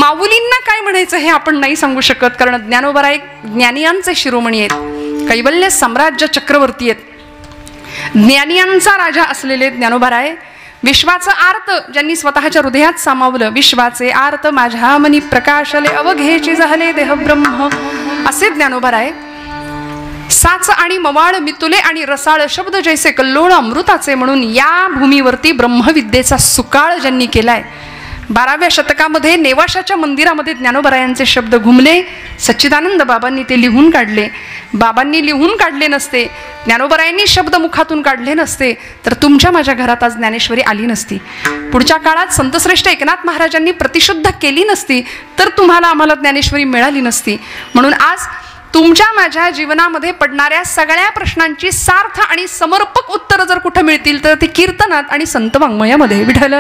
माऊलींना काय म्हणायचं हे आपण नाही सांगू शकत, कारण ज्ञानोबराय ज्ञानियांचे शिरोमणी आहेत, कैवल्य साम्राज्य चक्रवर्ती आहेत, ज्ञानियांचा राजा असलेले ज्ञानोबराय. विश्वाचं आर्त ज्यांनी स्वतःच्या हृदयात सामावलं, विश्वाचे आर्त माझ्या मनी प्रकाशले अवघेची झाले देह ब्रह्म, असे ज्ञानोबराय. साच आणि मवाळ मितुले आणि रसाळ शब्द जैसे कल्लोळ अमृताचे म्हणून या भूमीवरती ब्रह्मविद्येचा सुकाळ ज्यांनी केलाय. 12व्या शतकामध्ये नेवाशाच्या मंदिरामध्ये ज्ञानोबरायांचे शब्द घुमले. सच्चिदानंद बाबांनी ते लिहून काढले. बाबांनी लिहून काढले नसते, ज्ञानोबरायांनी शब्द मुखातून काढले नसते, तर तुमच्या माझ्या घरात आज ज्ञानेश्वरी आली नसती. पुढच्या काळात संतश्रेष्ठ एकनाथ महाराजांनी प्रतिशुद्ध केली नसती, तर तुम्हाला आम्हाला ज्ञानेश्वरी मिळाली नसती. म्हणून आज तुमच्या माझ्या जीवनामध्ये पडणाऱ्या सगळ्या प्रश्नांची सार्थ आणि समर्पक उत्तरं जर कुठं मिळतील तर ते कीर्तनात आणि संत वाङ्मयामध्ये. विठ्ठल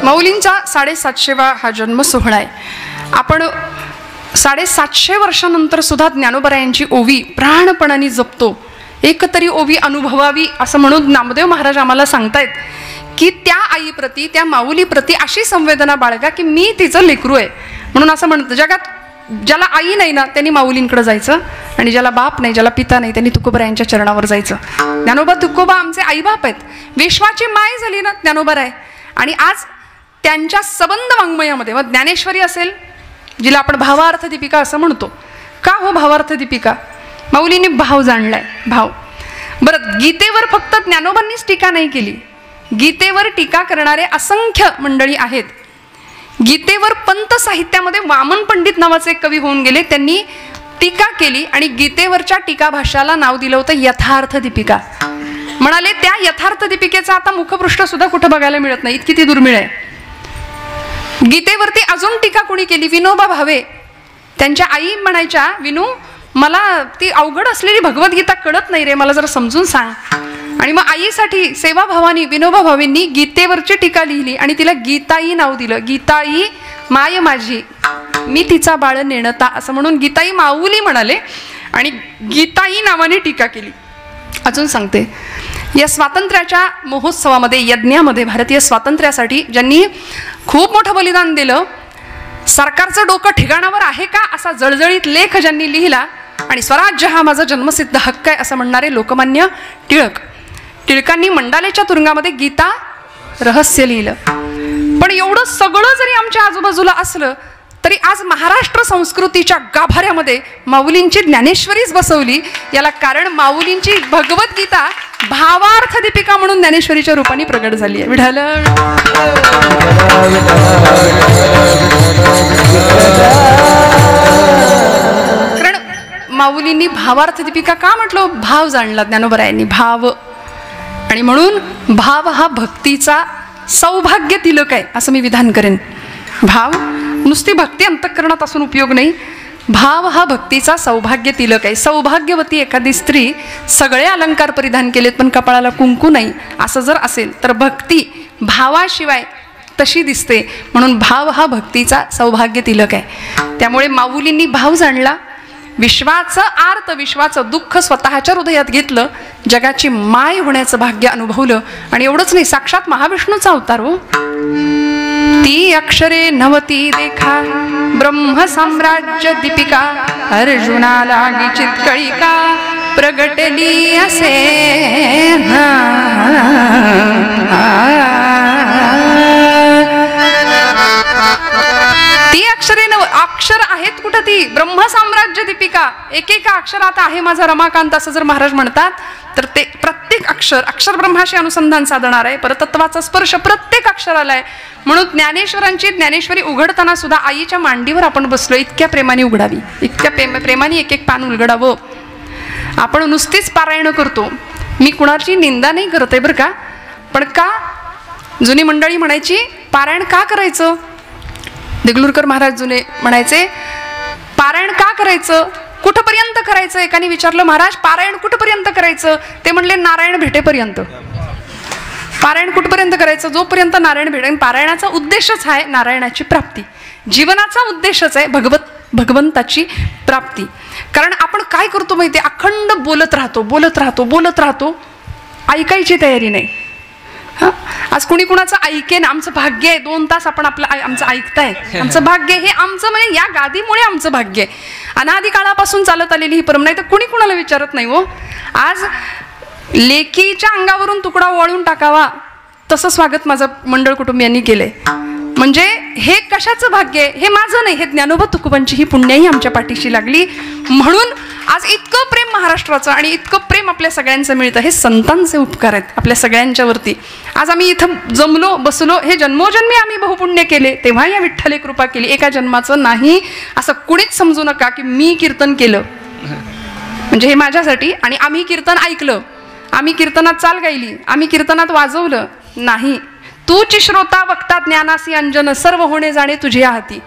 माऊलींचा 750वा हा जन्म सोहळा आहे. आपण 750 वर्षानंतर सुद्धा ज्ञानोबरायांची ओवी प्राणपणाने जपतो. एक तरी ओवी अनुभवावी असं म्हणून नामदेव महाराज आम्हाला सांगतायत की त्या आईप्रती, त्या माऊलीप्रती अशी संवेदना बाळगा की मी तिचं लेकरू आहे. म्हणून असं म्हणतं, जगात ज्याला आई नाही ना त्यांनी माऊलींकडे जायचं, आणि ज्याला बाप नाही, ज्याला पिता नाही, त्यांनी तुकोबरायांच्या चरणावर जायचं. ज्ञानोबा तुकोबा आमचे आईबाप आहेत. विश्वाची माय झाली ना ज्ञानोबराय. आणि आज त्यांच्या सबंध वाङ्मयामध्ये मग ज्ञानेश्वरी असेल, जिला आपण भावार्थ दीपिका असं म्हणतो. का हो भावार्थ दीपिका? माऊलीने भाव जाणलाय, भाव. बरं, गीतेवर फक्त ज्ञानोबांनीच टीका नाही केली, गीतेवर टीका करणारे असंख्य मंडळी आहेत. गीतेवर पंत साहित्यामध्ये वामन पंडित नावाचे एक कवी होऊन गेले, त्यांनी टीका केली आणि गीतेवरच्या टीका भाष्याला नाव दिलं होतं यथार्थ दीपिका. म्हणाले त्या यथार्थ दीपिकेचा आता मुखपृष्ठ सुद्धा कुठं बघायला मिळत नाही, इतकी ती दुर्मिळ आहे. गीतेवरती अजून टीका कोणी केली? विनोबा भावे. त्यांच्या आई म्हणायच्या, विनू मला ती अवघड असलेली भगवद्गीता कळत नाही रे, मला जरा समजून सांग. आणि मग आईसाठी सेवाभावानी विनोबा भावेंनी गीतेवरची टीका लिहिली आणि तिला गीताई नाव दिलं. गीताई माय माझी, मी तिचा बाळ नेणता, असं म्हणून गीताई माऊली म्हणाले आणि गीताई नावाने टीका केली. अजून सांगते, या स्वातंत्र्याच्या महोत्सवामध्ये, यज्ञामध्ये, भारतीय स्वातंत्र्यासाठी ज्यांनी खूप मोठं बलिदान दिलं, सरकारचं डोकं ठिकाणावर आहे का असा जळजळीत लेख ज्यांनी लिहिला आणि स्वराज्य हा माझा जन्मसिद्ध हक्क आहे असं म्हणणारे लोकमान्य टिळक. टिळकांनी मंडालेच्या तुरुंगामध्ये गीता रहस्य लिहिलं. पण एवढं सगळं जरी आमच्या आजूबाजूला असलं तरी आज महाराष्ट्र संस्कृतीच्या गाभाऱ्यामध्ये माऊलींची ज्ञानेश्वरीच बसवली. याला कारण माऊलींची भगवद्गीता भावार्थ दीपिका म्हणून ज्ञानेश्वरीच्या रूपाने प्रगट झाली आहे. विठ्ठल कारण माऊलींनी भावार्थ दीपिका का म्हटलं? भाव जाणला ज्ञानोबरायांनी, भाव. आणि म्हणून भाव हा भक्तीचा सौभाग्य तिलक आहे असं मी विधान करेन. भाव नुसती भक्ती अंतःकरणात असून उपयोग नाही, भाव हा भक्तीचा सौभाग्य तिलक आहे. सौभाग्यवती एखादी स्त्री सगळे अलंकार परिधान केलेत पण कपाळाला कुंकू नाही असं जर असेल तर भक्ती भावाशिवाय तशी दिसते. म्हणून भाव हा भक्तीचा सौभाग्य तिलक आहे. त्यामुळे माऊलींनी भाव जाणला, विश्वाचं आर्त, विश्वाचं दुःख स्वतःच्या हृदयात घेतलं, जगाची माय होण्याचं भाग्य अनुभवलं. आणि एवढंच नाही, साक्षात महाविष्णूचा अवतार हो. ती अक्षरे नवती देखा ब्रह्म साम्राज्य दीपिका, अर्जुनाला चित्कळिका प्रगटली असे. ती अक्षरे अक्षर आहेत कुठं? ती ब्रह्म साम्राज्य दीपिका, एकेका अक्षरात आहे माझा रमाकांत असं जर महाराज म्हणतात तर ते प्रत्येक अक्षर अक्षर ब्रह्माशी अनुसंधान साधणार आहे. परतत्वाचा स्पर्श प्रत्येक अक्षराला आहे. म्हणून ज्ञानेश्वरांची ज्ञानेश्वरी उघडताना सुद्धा आईच्या मांडीवर आपण बसलो, इतक्या प्रेमाने उघडावी, इतक्या प्रेमाने एक एक पान उलगडावं. आपण नुसतीच पारायण करतो, मी कुणाची निंदा नाही करत आहे बरं का, पण का जुनी मंडळी म्हणायची पारायण का करायचं? देगलूरकर महाराज जुने म्हणायचे पारायण का करायचं, कुठपर्यंत करायचं? एकाने विचारलं, महाराज पारायण कुठपर्यंत करायचं? ते म्हणले नारायण भेटेपर्यंत. पारायण कुठपर्यंत करायचं? जोपर्यंत नारायण भेटेल. पारायणाचा उद्देशच आहे नारायणाची प्राप्ती, जीवनाचा उद्देशच आहे भगवत भगवंताची प्राप्ती. कारण आपण काय करतो माहिती, अखंड बोलत राहतो, ऐकायची तयारी नाही. हां, आज कुणी कुणाचं ऐकेन, आमचं भाग्य आहे 2 तास आपण आमचं ऐकताय, आमचं भाग्य हे आमचं, म्हणजे या गादीमुळे आमचं भाग्य आहे. अनादी काळापासून चालत आलेली ही परंपरा, नाही तर कुणी कुणाला विचारत नाही हो. आज लेकीच्या अंगावरून तुकडा वळून टाकावा तसं स्वागत माझं मंडळ कुटुंबियांनी केलंय. म्हणजे हे कशाचं भाग्य आहे, हे माझं नाही, हे ज्ञानोबा तुकोबांची ही पुण्याही आमच्या पाठीशी लागली. म्हणून आज इतकं प्रेम महाराष्ट्राचं आणि इतकं प्रेम आपल्या सगळ्यांचं मिळतं. हे संतांचे उपकार आहेत आपल्या सगळ्यांच्यावरती. आज आम्ही इथं जमलो बसलो, हे जन्मोजन्मी आम्ही बहुपुण्य केले, तेव्हा या विठ्ठले कृपा केली, एका जन्माचं नाही असं कुणीच समजू नका की मी कीर्तन केलं म्हणजे हे माझ्यासाठी आणि आम्ही कीर्तन ऐकलं, आम्ही कीर्तनात चाल गायली, आम्ही कीर्तनात वाजवलं नाही. तूची श्रोता वक्ता ज्ञानासी अंजन, सर्व होणे जाणे तुझ्या हाती.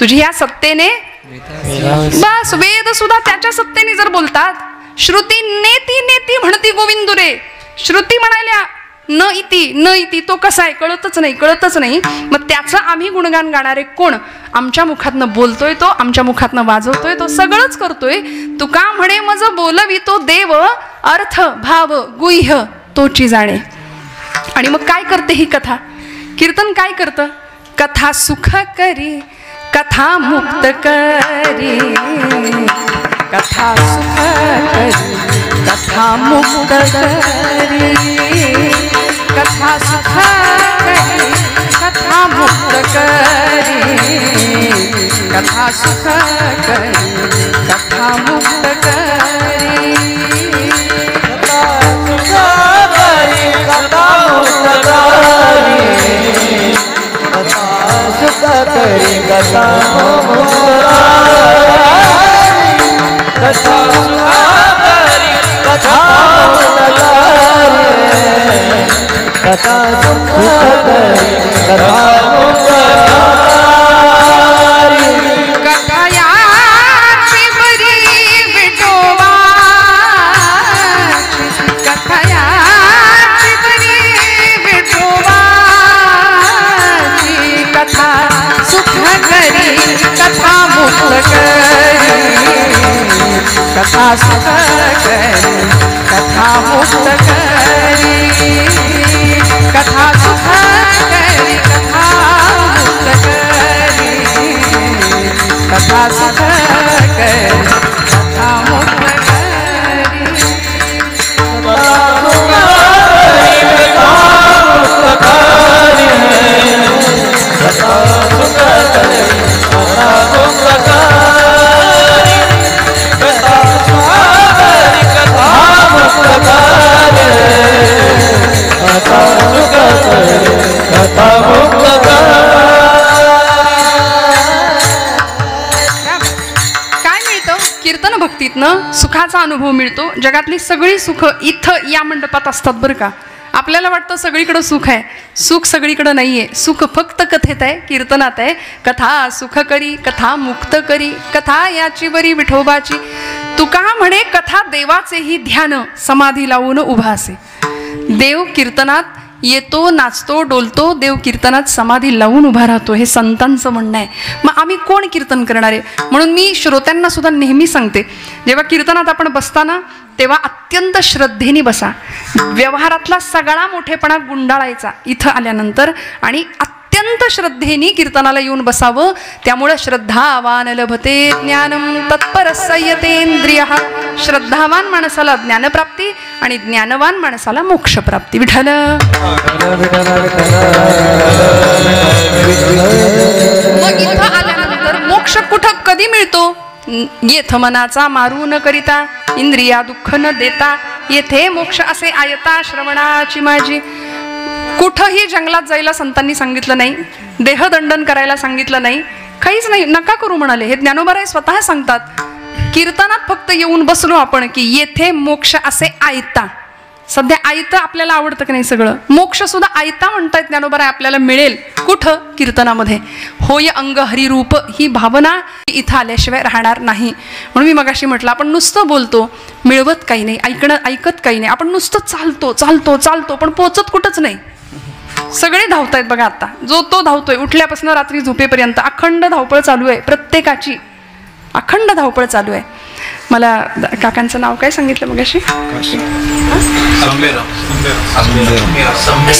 तुझी या सत्तेने बस, वेद सुद्धा त्याच्या सत्तेने जर बोलतात. श्रुती नेती नेती म्हणती गोविंदुरे, श्रुती म्हणाल्या न इति, तो कसा आहे कळतच नाही. मग त्याचं आम्ही गुणगान गाणारे कोण? आमच्या मुखातनं बोलतोय तो, आमच्या मुखातनं वाजवतोय तो, सगळंच करतोय. तुका म्हणे मज बोलवी तो देव, अर्थ भाव गुह्य तोची जाणे. आणि मग काय करते ही कथा, कीर्तन काय करतं? कथा सुख करी, कथा मुक्त करी, कथा सुख करी, कथा मुक्त करी, कथा सुख करी, कथा मुक्त करी, कथा सुख करी, कथा मुक्त करी, कथा मुक्त करी, कथा सुख करी, कथा मुक्त करी, कथा सुख करी, कथा मुक्त करी, कथा सुख करी, कथा मुक्त करी. कथयाची बरी विठोबाची, कथयाची बरी विठोबाची, कथा सुख करी, कथा मुक्त करी, कथा सुख करी, कथा मुक्त करी, कथा सुख करी, कथा मुक्त करी, कथा सुख करी, कथा मुक्त करी, कथा सुख करी, कथा मुक्त करी, कथा सुख करी, कथा मुक्त करी, कथा सुख करी, कथा मुक्त करी. काय मिळतं कीर्तन भक्तीतनं? सुखाचा अनुभव मिळतो. जगातली सगळी सुख इथं या मंडपात असतात बरं का. आपल्याला वाटतं सगळीकडं सुख आहे, सुख सगळीकडं नाहीये. सुख फक्त कथेत आहे, कीर्तनात आहे. कथा सुख करी, कथा मुक्त करी, कथा याची बरी विठोबाची. तुका म्हणे कथा देवाचेही ध्यान, समाधी लावून उभा असे. देव कीर्तनात येतो, नाचतो, डोलतो, देव कीर्तनात समाधी लावून उभा राहतो, हे संतांचं म्हणणं आहे. मग आम्ही कोण कीर्तन करणारे? म्हणून मी श्रोत्यांना सुद्धा नेहमी सांगते, जेव्हा कीर्तनात आपण बसताना तेव्हा अत्यंत श्रद्धेने बसा. व्यवहारातला सगळा मोठेपणा गुंडाळायचा इथं आल्यानंतर आणि अत्यंत श्रद्धेने कीर्तनाला येऊन बसावं. त्यामुळे श्रद्धावान लभते ज्ञानम तत्पर संयतेंद्रिय. श्रद्धावान माणसाला ज्ञानप्राप्ती आणि ज्ञानवान माणसाला मोक्षप्राप्ती. विठ्ठल. मग इथं आल्यानंतर मोक्ष कुठं कधी मिळतो? येथ मनाचा मारू न करिता, इंद्रिया दुःख न देता, येथे मोक्ष असे आयता श्रवणाची माझी. कुठंही जंगलात जायला संतांनी सांगितलं नाही, देहदंडन करायला सांगितलं नाही, काहीच नाही. नका करू म्हणाले. हे ज्ञानोबाराय स्वतः सांगतात. कीर्तनात फक्त येऊन बसलो आपण की येथे मोक्ष असे आयता. सध्या आयतं आपल्याला आवडतं की नाही सगळं? मोक्ष सुद्धा आयता म्हणतायत ज्ञानोबाराय आपल्याला मिळेल. कुठं? कीर्तनामध्ये. होय अंग हरिरूप ही भावना इथं आल्याशिवाय राहणार नाही. म्हणून मी मगाशी म्हटलं, आपण नुसतं बोलतो, मिळवत काही नाही, ऐकत काही नाही. आपण नुसतं चालतो चालतो चालतो पण पोचत कुठंच नाही. सगळे धावतायत बघा. आता जो तो धावतोय, उठल्यापासून रात्री झोपेपर्यंत अखंड धावपळ चालू आहे प्रत्येकाची. अखंड धावपळ चालू आहे. मला काकांचं नाव काय सांगितलं मगाशी?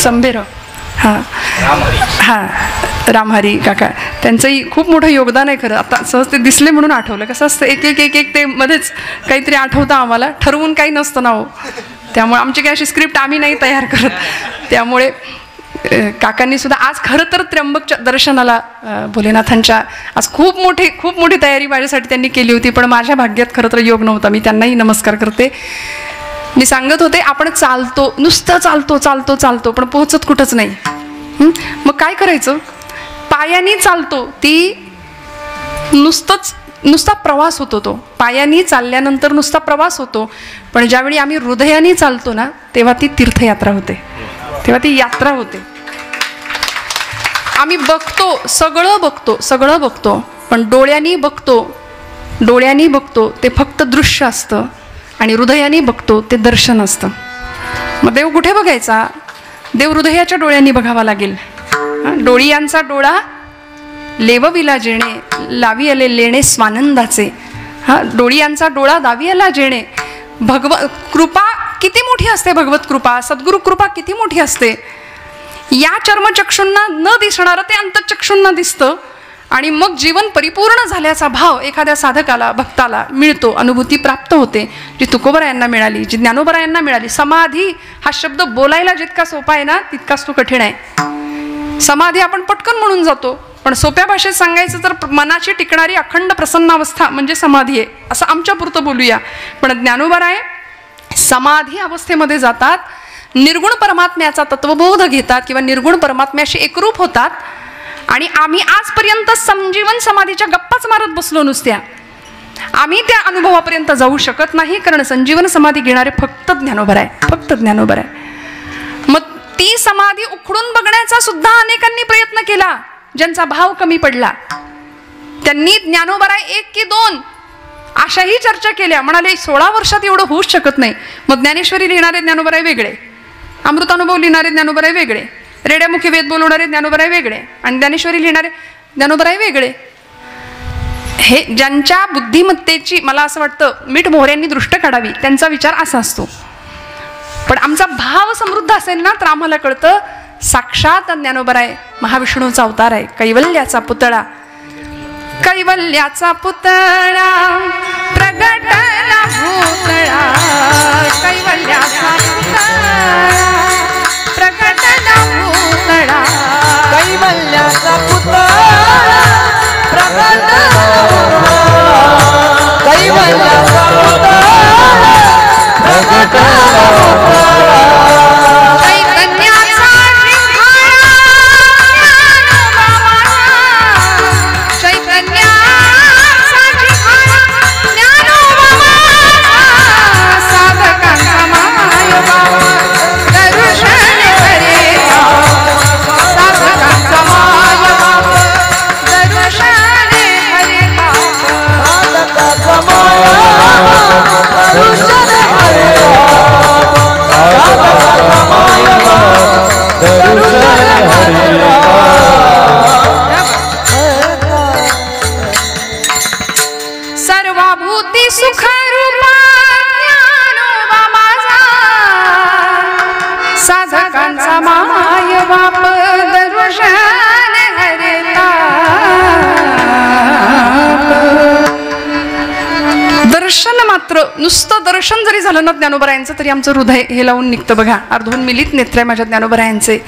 संबेर. हां हां, रामहरी काका, त्यांचंही खूप मोठं योगदान आहे खरं. आता सहज ते दिसले म्हणून आठवलं. कसं असतं एक एक एक एक ते मध्येच काहीतरी आठवतं आम्हाला, ठरवून काही नसतं ना हो. त्यामुळे आमची काही अशी स्क्रिप्ट आम्ही नाही तयार करत. त्यामुळे काकांनी सुद्धा आज खरं तर त्र्यंबकच्या दर्शनाला भोलेनाथांच्या आज खूप मोठी तयारी माझ्यासाठी त्यांनी केली होती, पण माझ्या भाग्यात खरं तर योग नव्हता. मी त्यांनाही नमस्कार करते. मी सांगत होते आपण चालतो, नुसतं चालतो पण पोहोचत कुठंच नाही. मग काय करायचं? पायानी चालतो, ती नुसता प्रवास होतो. तो पायानी चालल्यानंतर नुसता प्रवास होतो, पण ज्यावेळी आम्ही हृदयाने चालतो ना, तेव्हा ती तीर्थयात्रा होते, तेव्हा ती यात्रा होते. आम्ही बघतो, सगळं बघतो, पण डोळ्यांनी बघतो ते फक्त दृश्य असतं, आणि हृदयाने बघतो ते दर्शन असतं. मग देव कुठे बघायचा? देव हृदयाच्या डोळ्यांनी बघावा लागेल. डोळियांचा डोळा लेवविला जेणे, लावी आले लेणे स्वानंदाचे. डोळियांचा डोळा दावी आला जेणे. कृपा किती मोठी असते, भगवत कृपा, सद्गुरु कृपा किती मोठी असते. या चर्मचक्षुंना न दिसणारं ते अंतचक्षुंना दिसतं, आणि मग जीवन परिपूर्ण झाल्याचा भाव एखाद्या साधकाला, भक्ताला मिळतो, अनुभूती प्राप्त होते, जी तुकोबरायांना मिळाली, जी ज्ञानोबरायांना मिळाली. समाधी हा शब्द बोलायला जितका सोपा आहे ना, तितकाच तो कठीण आहे. समाधी आपण पटकन म्हणून जातो, पण सोप्या भाषेत सांगायचं तर मनाची टिकणारी अखंड प्रसन्नावस्था म्हणजे समाधी आहे, असं आमच्या पुरतं बोलूया. पण ज्ञानोबराय समाधी अवस्थेमध्ये जातात, निर्गुण परमात्म्याचा तत्वबोध घेतात किंवा निर्गुण परमात्म्याशी एकरूप होतात. आणि आम्ही आजपर्यंत संजीवन समाधीच्या गप्पाच मारत बसलो नुसत्या. आम्ही त्या अनुभवापर्यंत जाऊ शकत नाही, कारण संजीवन समाधी घेणारे फक्त ज्ञानोबर आहे. मग ती समाधी उखडून बघण्याचा सुद्धा अनेकांनी प्रयत्न केला. ज्यांचा भाव कमी पडला त्यांनी ज्ञानोबराय 1 की 2 अशाही चर्चा केल्या. म्हणाले 16 वर्षात एवढं होऊच शकत नाही. मग ज्ञानेश्वरी लिहिणारे ज्ञानोबराय वेगळे, अमृतानुभव लिहिणारे ज्ञानोबराय वेगळे, रेड्यामुखी वेद बोलवणारे ज्ञानोबराय वेगळे, आणि ज्ञानेश्वरी लिहिणारे ज्ञानोबराय वेगळे. हे ज्यांच्या बुद्धिमत्तेची मला असं वाटतं मीठ मोहऱ्यांनी दृष्ट काढावी, त्यांचा विचार असा असतो. पण आमचा भाव समृद्ध असेल ना, तर आम्हाला कळतं साक्षात ज्ञानोबराय महाविष्णूचा अवतार आहे, कैवल्याचा पुतळा. कैवल्याचा पुतळा प्रगटला भूतळा, कैवल्याचा पुतळा प्रगटला भूतळा, कैवल्याचा पुतळा प्रगटला भूतळा, कैवल्याचा पुतळा प्रगटला भूतळा. सर्वभूती सुख रूपा ज्ञानोबा माझा, साधकांचा माय बाप दर्शन हरिता. दर्शन मात्र, नुसतं दर्शन जरी झालं ना ज्ञानोबरायांचं, तरी आमचं हृदय हे लावून निघतं. बघा, अर्धून मिलित नेत्र आहे माझ्या ज्ञानोबरायांचे.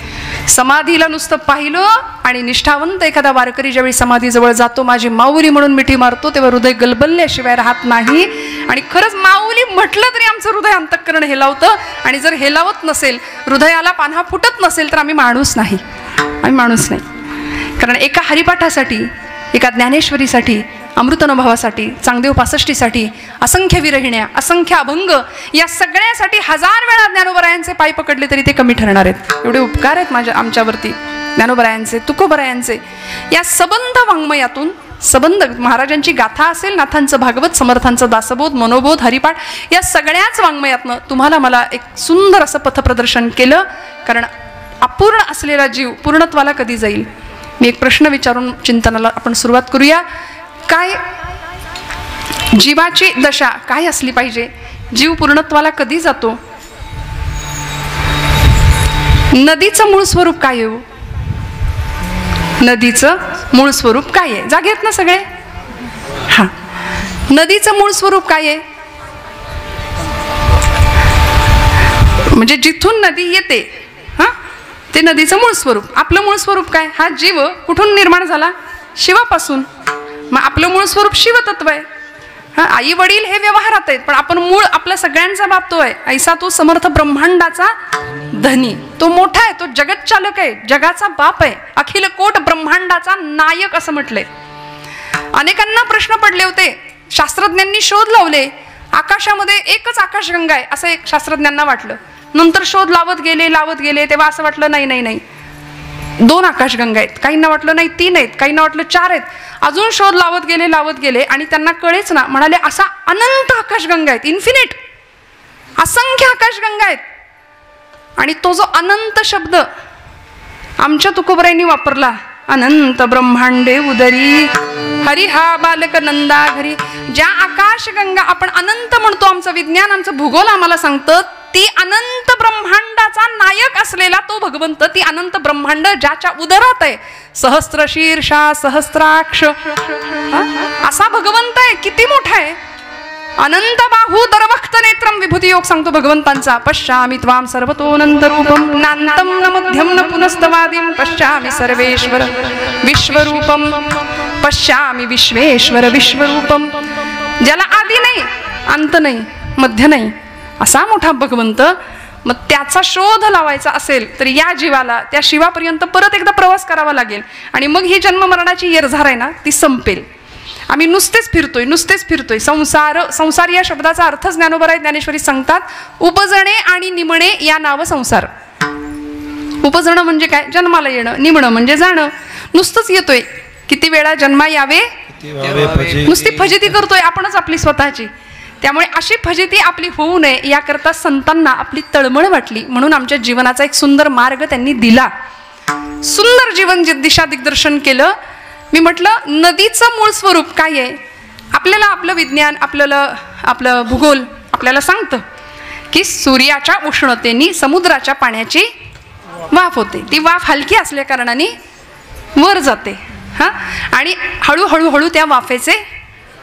समाधीला नुसतं पाहिलं, आणि निष्ठावंत एखादा वारकरी ज्यावेळी समाधीजवळ जातो, माझी माऊली म्हणून मिठी मारतो, तेव्हा हृदय गलबलल्याशिवाय राहत नाही. आणि खरंच माऊली म्हटलं तरी आमचं हृदय अंतःकरण हेलावतं. आणि जर हेलावत नसेल, हृदयाला पान्हा फुटत नसेल, तर आम्ही माणूस नाही. कारण एका हरिपाठासाठी, एका ज्ञानेश्वरीसाठी, अमृतानुभवासाठी, चांगदेव 65साठी, असंख्य विरहिण्या, असंख्य अभंग, या सगळ्यासाठी 1000 वेळा ज्ञानोबरायांचे पाय पकडले तरी ते कमी ठरणार आहेत. एवढे उपकार आहेत आमच्यावरती ज्ञानोबरायांचे, तुकोबरायांचे. या सबंध वाङ्मयातून, सबंध महाराजांची गाथा असेल, नाथांचं भागवत, समर्थांचं दासबोध, मनोबोध, हरिपाठ, या सगळ्याच वाङ्मयातनं तुम्हाला मला एक सुंदर असं पथप्रदर्शन केलं. कारण अपूर्ण असलेला जीव पूर्णत्वाला कधी जाईल? मी एक प्रश्न विचारून चिंतनाला आपण सुरुवात करूया. काय जीवाची दशा काय असली पाहिजे? जीव पूर्णत्वाला कधी जातो? नदीचं मूळ स्वरूप काय आहे? नदीचं मूळ स्वरूप काय आहे? जागे आहेत ना सगळे? हा, नदीचं मूळ स्वरूप काय आहे? म्हणजे जिथून नदी येते, हा, ते नदीचं मूळ स्वरूप. आपलं मूळ स्वरूप काय? हा जीव कुठून निर्माण झाला? शिवापासून. मग आपलं मूळ स्वरूप शिवतत्व आहे. हा, आई वडील हे व्यवहारात आहेत, पण आपण मूळ आपल्या सगळ्यांचा बाप तो आहे. ऐसा तो समर्थ ब्रह्मांडाचा धनी, तो मोठा आहे, तो जगत चालक आहे, जगाचा बाप आहे, अखिल कोट ब्रह्मांडाचा नायक असं म्हटलंय. अनेकांना प्रश्न पडले होते, शास्त्रज्ञांनी शोध लावले, आकाशामध्ये एकच आकाशगंगा आहे असं एक शास्त्रज्ञांना वाटलं. नंतर शोध लावत गेले, तेव्हा असं वाटलं नाही 2 आकाशगंगा आहेत, काहींना वाटलं नाही 3 आहेत, काहींना वाटलं 4 आहेत. अजून शोध लावत गेले आणि त्यांना कळेच ना. म्हणाले असा अनंत आकाशगंगा आहेत, इन्फिनिट, असंख्य आकाशगंगा आहेत. आणि तो जो अनंत शब्द आमच्या तुकोबरायांनी वापरला, अनंत ब्रह्मांडे उदरी हरी हा बालक नंदा घरी. ज्या आकाशगंगा आपण अनंत म्हणतो, आमचं विज्ञान, आमचं भूगोल आम्हाला सांगतं, ती अनंत ब्रह्मांडाचा नायक असलेला तो भगवंत, ती अनंत ब्रह्मांड ज्याच्या उदरात आहे, सहस्त्र शीर्षा सहस्त्राक्ष असा भगवंत आहे. किती मोठा आहे! अनंत बाहू दरवक्त नेत्रम विभूती योग सांगतो भगवंतांचा. पश्यामि त्वाम सर्वतोऽनंत रूपम नान्तं न मध्यम न पुनस्तवादिं पश्यामि सर्वेश्वर विश्वरूपम पश्यामि विश्वेश्वर विश्वरूपम. ज्याला आदी नाही, अंत नाही, मध्य नाही, असा मोठा भगवंत. मग त्याचा शोध लावायचा असेल तर या जीवाला त्या शिवापर्यंत परत एकदा प्रवास करावा लागेल, आणि मग ही जन्म मरणाची येरझार आहे ना, ती संपेल. आम्ही नुसतेच फिरतोय. संसार या शब्दाचा अर्थच ज्ञानोबराय ज्ञानेश्वरी सांगतात, उपजणे आणि निमणे या नाव संसार. उपजणं म्हणजे काय? जन्माला येणं. निमणं म्हणजे जाणं. नुसतंच येतोय, किती वेळा जन्मा यावे, नुसती फजिती करतोय आपणच आपली स्वतःची. त्यामुळे अशी फजिती आपली होऊ नये याकरता संतांना आपली तळमळ वाटली, म्हणून आमच्या जीवनाचा एक सुंदर मार्ग त्यांनी दिला. सुंदर जीवन दिशा दिग्दर्शन केलं. मी म्हटलं नदीचं मूळ स्वरूप काय आहे? आपल्याला आपलं विज्ञान, आपलं भूगोल आपल्याला सांगतं की सूर्याच्या उष्णतेने समुद्राच्या पाण्याची वाफ होते. ती वाफ हलकी असल्या कारणाने वर जाते, हा, आणि हळूहळू त्या वाफेचे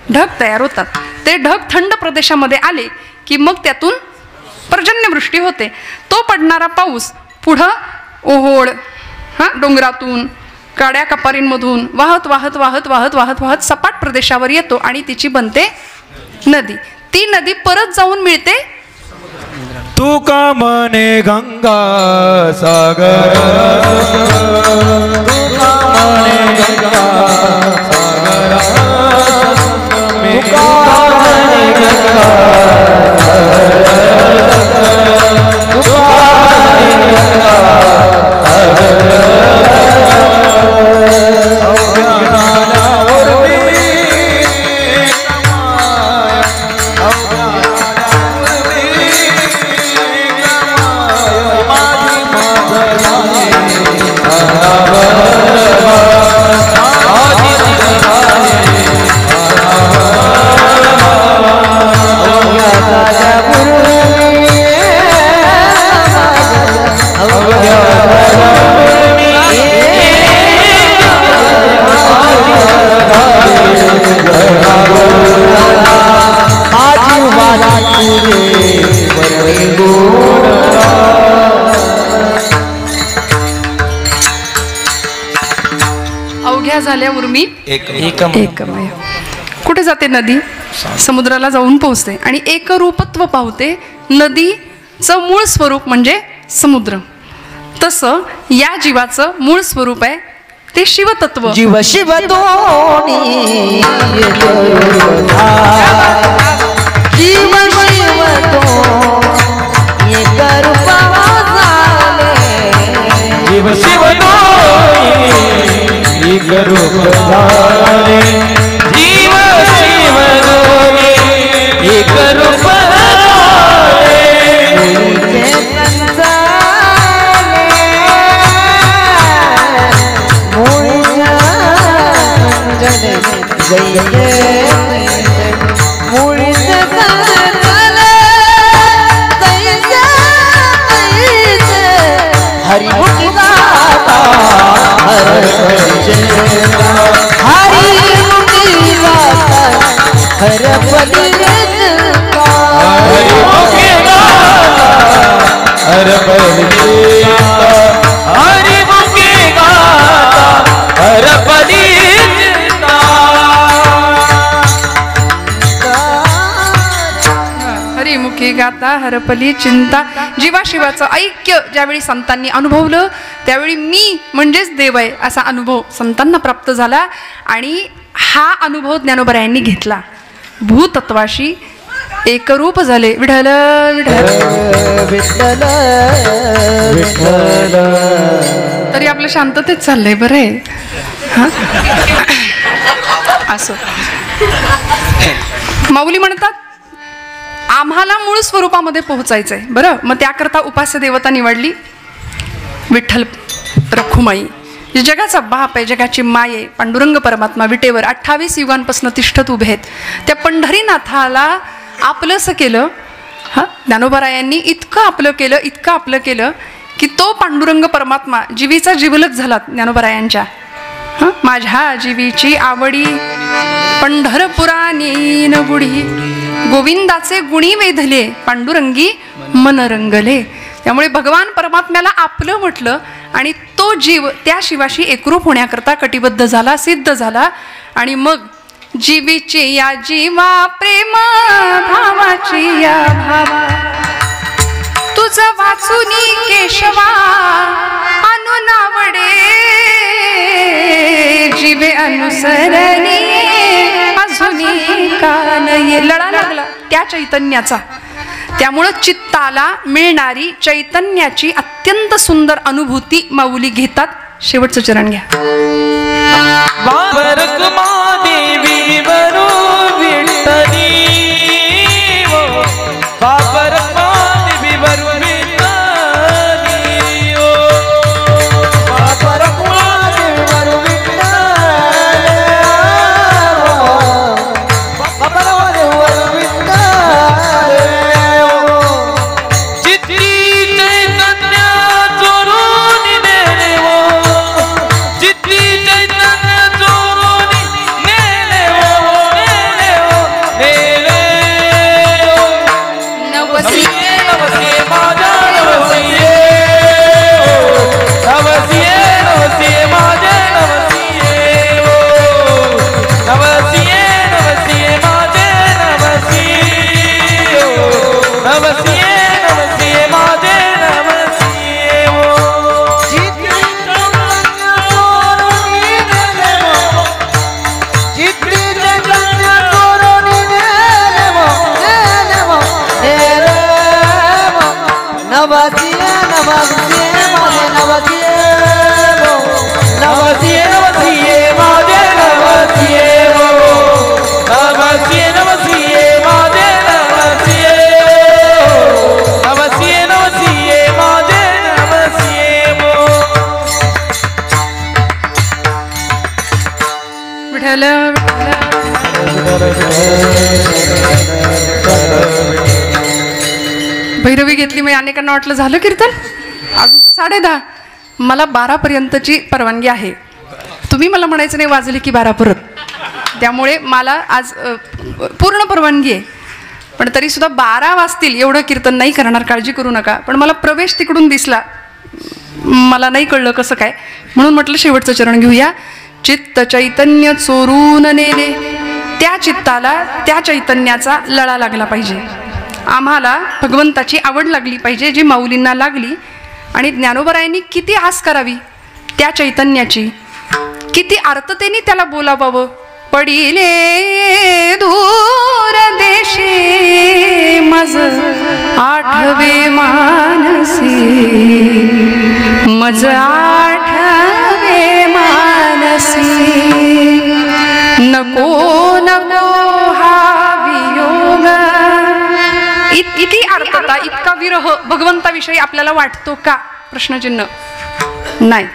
ढग तयार होतात. ते ढग थंड प्रदेशामध्ये आले की मग त्यातून पर्जन्यवृष्टी होते. तो पडणारा पाऊस पुढं ओहोळ, हा, डोंगरातून काड्या कपारींमधून वाहत सपाट प्रदेशावर येतो आणि तिची बनते नदी. ती नदी परत जाऊन मिळते तू का मने गंगा सागर, तू का मने गंगा सागर, तू का मने गंगा तू का मने गंगा अवघ्या झाल्या उर्मी एकमय. कुठे जाते नदी? समुद्राला जाऊन पोहोचते आणि एकरूपत्व पावते. नदीचं मूळ स्वरूप म्हणजे समुद्र. तसं या जीवाचं मूळ स्वरूप आहे ते शिवतत्व. जीव शिव दोनी जीव शिव दोनी एक रूपा झाले. जीव शिव दोनी एक रूप झाले. जीव शिव दोनी एक रूप हरपली चिंता. जीवाशिवाचं ऐक्य ज्यावेळी संतांनी अनुभवलं त्यावेळी मी म्हणजेच देव आहे असा अनुभव संतांना प्राप्त झाला. आणि हा अनुभव ज्ञानोबरायांनी घेतला. भूतत्वाशी एकरूप झाले. विठ्ठल विठ्ठल विठ्ठल विठ्ठल. तरी आपलं शांततेत चाललंय बरं आहे. असं माऊली म्हणतात आम्हाला मूळ स्वरूपामध्ये पोहोचायचंय. बरं, मग त्याकरता उपास्य देवता निवडली विठ्ठल रखुमाई. जगाचा बाप आहे, जगाची माय आहे, पांडुरंग परमात्मा विटेवर 28 युगांपासून तिष्ठत उभे आहेत. त्या पंढरीनाथाला आपलंसं केलं. ज्ञानोबरायांनी इतकं आपलं केलं, इतकं आपलं केलं की तो पांडुरंग परमात्मा जीवीचा जिवलग झाला. ज्ञानोबरायांच्या माझ्या जीवीची आवडी पंढरपुरानी न गुढी, गोविंदाचे गुणी वेधले पांडुरंगी मन रंगले. त्यामुळे भगवान परमात्म्याला आपलं म्हटलं आणि तो जीव त्या शिवाशी एकरूप होण्याकरता कटिबद्ध झाला, सिद्ध झाला. आणि मग जीवीची या जीवा प्रेम भावाची या भावा, तुझं वाचुनी केशवा अनुनावडे, जीवे अनुसरणी अजूनी कान ये. लळा लागला त्या चैतन्याचा. त्यामुळं चित्ताला मिळणारी चैतन्याची अत्यंत सुंदर अनुभूती माऊली घेतात. शेवटचं चरण घ्या. देवी वरू विठ्ठली ओ, बाबरक्मा देवी वरू विठ्ठली ओ, बाबरक्मा देवी वरू विठ्ठल ओ, बाबरक्मा देवी वरू विठ्ठल ओ. चित्ती चैतन्य चोरून नेले ओ, चित्ती चैतन्य चोरून नेले ओ, नेले ओ, नेले ओ. नवसिये नवसिये माझ्या नवसिये ओ, नवसिये नवसिये माझे नवसिये ओ, नवसिये नवसिये माझे नवसिये ओ, नवसिये नवसिये माझे नवसिये ओ. चित्ती चैतन्य चोरून नेले ओ, चित्ती चैतन्य चोरून नेले ओ, नेले ओ, नेले ओ. नवसिये नवसिये माझे नवसिये ओ, नवसिये नवसिये माझे नवसिये ओ, नवसिये नवसिये माझे नवसिये ओ, नवसिये नवसिये माझे नवसिये ओ. विठ्ठल भैरवी घेतली. मी अनेकांना वाटलं झालं कीर्तन, अजून तर 10:30. मला 12 पर्यंतची परवानगी आहे. तुम्ही मला म्हणायचं नाही वाजली की 12 परत. त्यामुळे मला आज पूर्ण परवानगी आहे. पण तरी सुद्धा 12 वाजतील एवढं कीर्तन नाही करणार, काळजी करू नका. पण मला प्रवेश तिकडून दिसला, मला नाही कळलं कसं काय, म्हणून म्हटलं शेवटचं चरण घेऊया. चित्त चैतन्य चोरून नेले, त्या चित्ताला त्या चैतन्याचा लळा लागला पाहिजे. आम्हाला भगवंताची आवड लागली पाहिजे, जी माऊलींना लागली. आणि ज्ञानोबरायांनी किती आस करावी त्या चैतन्याची, किती आर्ततेने त्याला बोलावावं. पडिले दूर देशी मज आठवे मानसी, मज आठवे मानसी, नको नको हा वियोग. इतकी आर्तता, इतका विरह भगवंताविषयी आपल्याला वाटतो का? प्रश्नचिन्ह. नाही.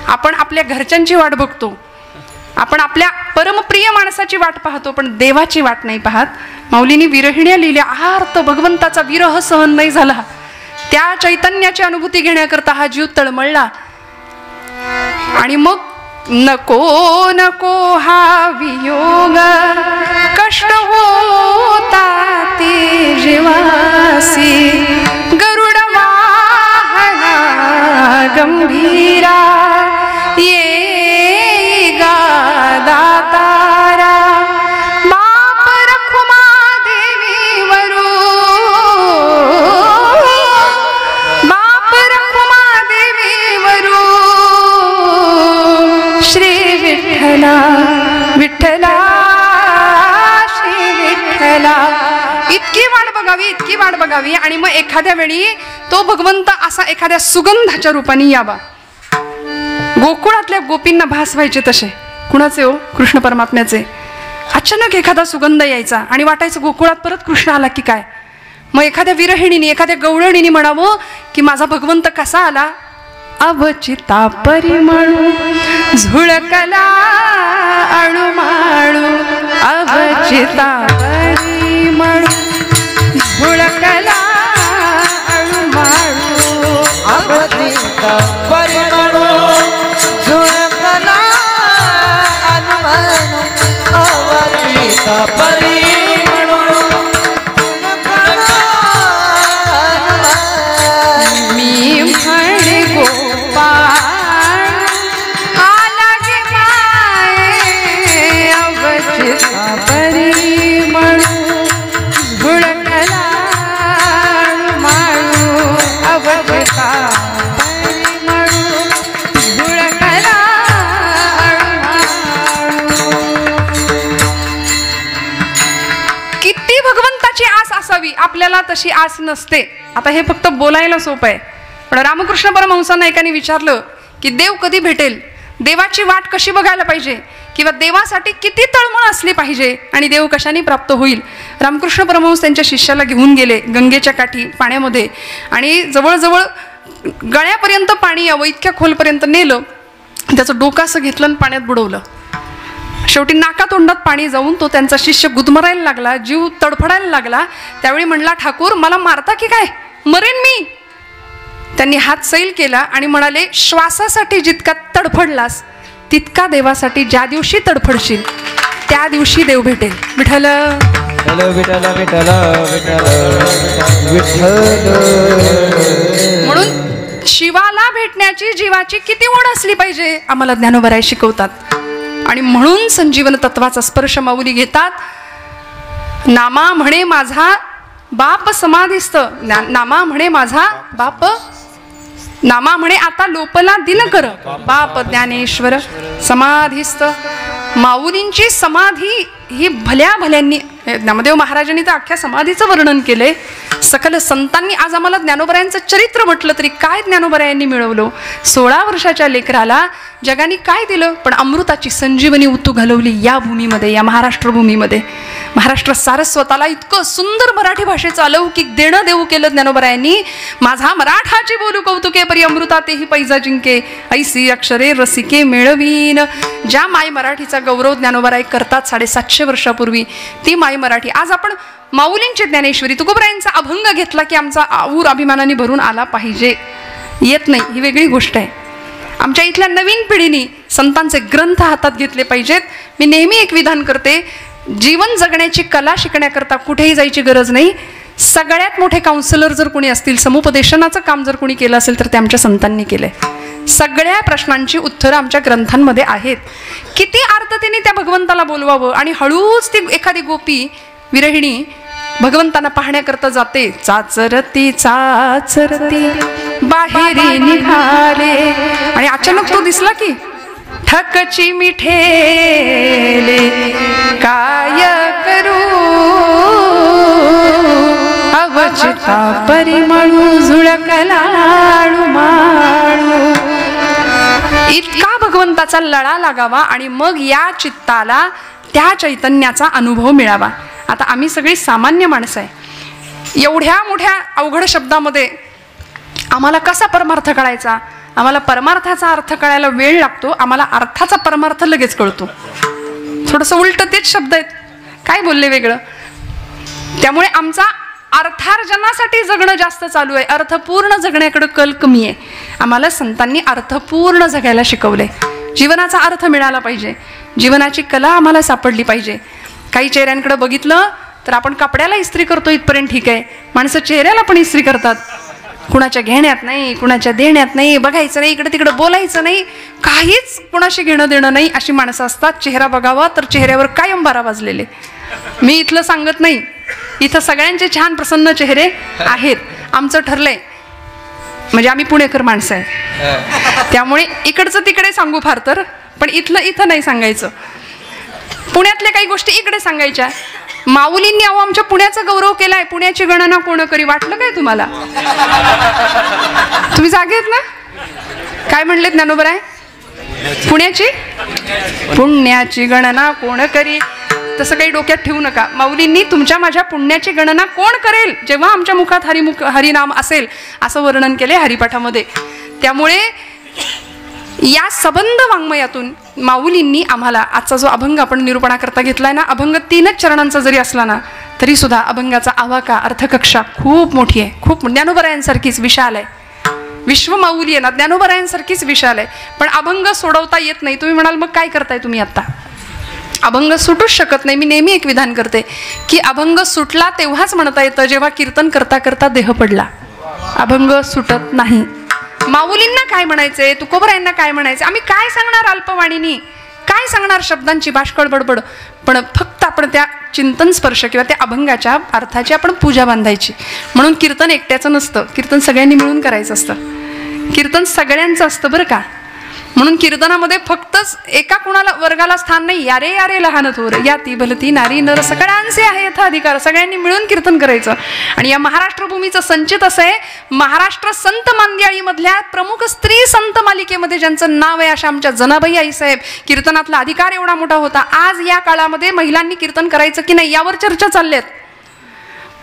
आपण आपल्या घरच्यांची वाट बघतो, आपण आपल्या परमप्रिय माणसाची वाट पाहतो, पण देवाची वाट नाही पाहत. माऊलींनी विरहिण्या लिहिल्या. आर्त भगवंताचा विरह सहन नाही झाला. त्या चैतन्याची अनुभूती घेण्याकरता हा जीव तळमळला. आणि मग नको नको हा वियोग, कष्ट होता ते जीवासी, गरुड वाहना गंभीरा, ये गा दातारा, बाप रखुमा देवी वरू इतकी वाट बघावी आणि मग एखाद्या वेळी तो भगवंत असा एखाद्या सुगंधाच्या रूपाने यावा. गोकुळातल्या गोपींना भास व्हायचे तसे. कुणाचे हो? कृष्ण परमात्म्याचे. अचानक एखादा सुगंध यायचा आणि वाटायचं गोकुळात परत कृष्ण आला की काय. मग एखाद्या विरहिणीने एखाद्या गवळणीने म्हणावं की माझा भगवंत कसा आला. अवचिता परिमळू झुळकला अणुमाळू अवचिता परिमळू झुळकला अणुमाळू अवचिता परिमळू झुळकला अणुमाळू अवचिता परिमळू मी म्हणे गोपाळ आला गे माये अवचिता परिमळू झुळकला अणुमाळू अवचिता परिमळू झुळकला अणुमाळू. किती भगवंताची आस असावी, आपल्याला तशी आस नसते. आता हे फक्त बोलायला सोपं आहे, पण रामकृष्ण परमहंसांना एकाने विचारलं की देव कधी भेटेल, देवाची वाट कशी बघायला पाहिजे, किंवा देवासाठी किती तळमळ असली पाहिजे आणि देव कशाने प्राप्त होईल. रामकृष्ण परमहंस त्यांच्या शिष्याला घेऊन गेले गंगेच्या काठी पाण्यामध्ये आणि जवळजवळ गळ्यापर्यंत पाणी यावं इतक्या खोलपर्यंत नेलं. त्याचं डोकं असं घेतलं आणि पाण्यात बुडवलं. शेवटी नाकातोंडात पाणी जाऊन तो त्यांचा शिष्य गुदमरायला लागला, जीव तडफडायला लागला. त्यावेळी म्हणला, ठाकूर मला मारता की काय, मरेन मी. त्यांनी हात सैल केला आणि म्हणाले, श्वासासाठी जितका तडफडलास तितका देवासाठी ज्या दिवशी तडफडशील त्या दिवशी देव भेटेल. विठ्ठल म्हणून शिवाला भेटण्याची जीवाची किती ओढ असली पाहिजे आम्हाला ज्ञानोबराय शिकवतात. आणि म्हणून संजीवन तत्वाचा स्पर्श माऊली घेतात. नामा म्हणे माझा बाप समाधीस्थ, नामा म्हणे माझा बाप, नामा म्हणे आता लोपला दिनकर, बाप ज्ञानेश्वर समाधीस्थ. माऊलींची समाधी ही भल्या भल्यांनी, ज्ञानदेव महाराजांनी तर अख्ख्या समाधीचं वर्णन केलंय. सकल संतांनी आज आम्हाला ज्ञानोबरायांचं चरित्र म्हटलं तरी काय ज्ञानोबरायांनी मिळवलं. 16 वर्षाच्या लेकराला जगाने काय दिलं, पण अमृताची संजीवनी उतू घालवली या भूमीमध्ये, या महाराष्ट्र भूमीमध्ये. महाराष्ट्र सारस्वताला इतकं सुंदर मराठी भाषेचं अलौकिक देणं देऊ केलं ज्ञानोबरायांनी. माझा मराठाची बोलू कौतुके परी अमृता तेही पैजा जिंके, ऐसी अक्षरे रसिके मेळवीन. ज्या माय मराठीचा गौरव ज्ञानोबराय करतात 750 वर्षापूर्वी, ती माय मराठी. आज आपण माऊलींची ज्ञानेश्वरी तुकोबरायांचा अभंग घेतला की आमचा आऊर अभिमानाने भरून आला पाहिजे. येत नाही ही वेगळी गोष्ट आहे. आमच्या इथल्या नवीन पिढीने संतांचे ग्रंथ हातात घेतले पाहिजेत. मी नेहमी एक विधान करते, जीवन जगण्याची कला शिकण्याकरता कुठेही जायची गरज नाही. सगळ्यात मोठे काउन्सिलर जर कोणी असतील, समुपदेशनाचं काम जर कोणी केलं असेल तर ते आमच्या संतांनी केलंय. सगळ्या प्रश्नांची उत्तरं आमच्या ग्रंथांमध्ये आहेत. किती आर्ततेने त्या भगवंताला बोलवावं आणि हळूच ती एखादी गोपी विरहिणी भगवंतांना पाहण्याकरता जाते. चाचरती चाचरती बाहेरी निघाले आणि अचानक तो दिसला की ठकची मिठेले काय करू, अवचिता परिमळू झुळकला अणुमाळू. इतका भगवंताचा लळा लागावा आणि मग या चित्ताला त्या चैतन्याचा अनुभव मिळावा. आता आम्ही सगळी सामान्य माणसं आहे. एवढ्या मोठ्या अवघड शब्दामध्ये आम्हाला कसा परमार्थ कळायचा. आम्हाला परमार्थाचा अर्थ कळायला वेळ लागतो, आम्हाला अर्थाचा परमार्थ लगेच कळतो. थोडंसं उलट तेच शब्द आहेत, काय बोलले वेगळं. त्यामुळे आमचा अर्थार्जनासाठी जगणं जास्त चालू आहे, अर्थपूर्ण जगण्याकडे कल कमी आहे. आम्हाला संतांनी अर्थपूर्ण जगायला शिकवले. जीवनाचा अर्थ मिळाला पाहिजे, जीवनाची कला आम्हाला सापडली पाहिजे. काही चेहऱ्यांकडे बघितलं तर आपण कपड्याला इस्त्री करतो इथपर्यंत ठीक आहे, माणसं चेहऱ्याला पण इस्त्री करतात. कुणाच्या घेण्यात नाही, कुणाच्या देण्यात नाही, बघायचं नाही, इकडे तिकडे बोलायचं नाही, काहीच कुणाशी घेणं देणं नाही अशी माणसं असतात. चेहरा बघावा तर चेहऱ्यावर कायम 12 वाजलेले. मी इथलं सांगत नाही, इथं सगळ्यांचे छान प्रसन्न चेहरे आहेत. आमचं ठरलंय, म्हणजे आम्ही पुणेकर माणसं आहे, त्यामुळे इकडचं तिकडे सांगू फार तर, पण इथलं इथं नाही सांगायचं. पुण्यातल्या काही गोष्टी इकडे सांगायच्या. माऊलींनी अहो आमच्या पुण्याचा गौरव केलाय. पुण्याची गणना कोण करी, वाटलं काय तुम्हाला? तुम्ही जागेत ना? काय म्हणले ज्ञानोबराय? पुण्याची गणना कोण करी. तसं काही डोक्यात ठेवू नका. माऊलींनी तुमच्या माझ्या पुण्याची गणना कोण करेल, जेव्हा आमच्या मुखात हरिनाम असेल असं वर्णन केले हरिपाठामध्ये. त्यामुळे या सबंध वाङ्मयातून माऊलींनी आम्हाला आजचा जो अभंग आपण निरूपणा करता घेतलाय ना, अभंग 3च चरणांचा जरी असला ना तरी सुद्धा अभंगाचा आवाका अर्थकक्षा खूप मोठी आहे. खूप ज्ञानोबरायांसारखीच विशाल आहे. विश्व माऊली आहे ना, ज्ञानोबरायांसारखीच विशाल आहे. पण अभंग सोडवता येत नाही. तुम्ही म्हणाल मग काय करताय तुम्ही आता? अभंग सुटूच शकत नाही. मी नेहमी एक विधान करते की अभंग सुटला तेव्हाच म्हणता येतं जेव्हा कीर्तन करता करता देह पडला. अभंग सुटत नाही. माऊलींना काय म्हणायचंय, तुकोबरायांना काय म्हणायचं, आम्ही काय सांगणार अल्पवाणीनी, काय सांगणार शब्दांची बाष्कळ बडबड. पण फक्त आपण त्या चिंतन स्पर्श किंवा त्या अभंगाच्या अर्थाची आपण पूजा बांधायची. म्हणून कीर्तन एकट्याचं नसतं, कीर्तन सगळ्यांनी मिळून करायचं असतं. कीर्तन सगळ्यांचं असतं बरं का. म्हणून कीर्तनामध्ये फक्तच एका कुणाला वर्गाला स्थान नाही. यारे यारे लहान थोर, या ती भलती नारी नर सगळ्यांचे आहे यथा अधिकार. सगळ्यांनी मिळून कीर्तन करायचं. आणि या महाराष्ट्र भूमीचं संचित असं आहे, महाराष्ट्र संत मांदियाळी मधल्या प्रमुख स्त्री संत मालिकेमध्ये ज्यांचं नाव आहे अशा आमच्या जनाबाई आईसाहेब. कीर्तनातला अधिकार एवढा मोठा होता. आज या काळामध्ये महिलांनी कीर्तन करायचं की नाही यावर चर्चा चालल्यात.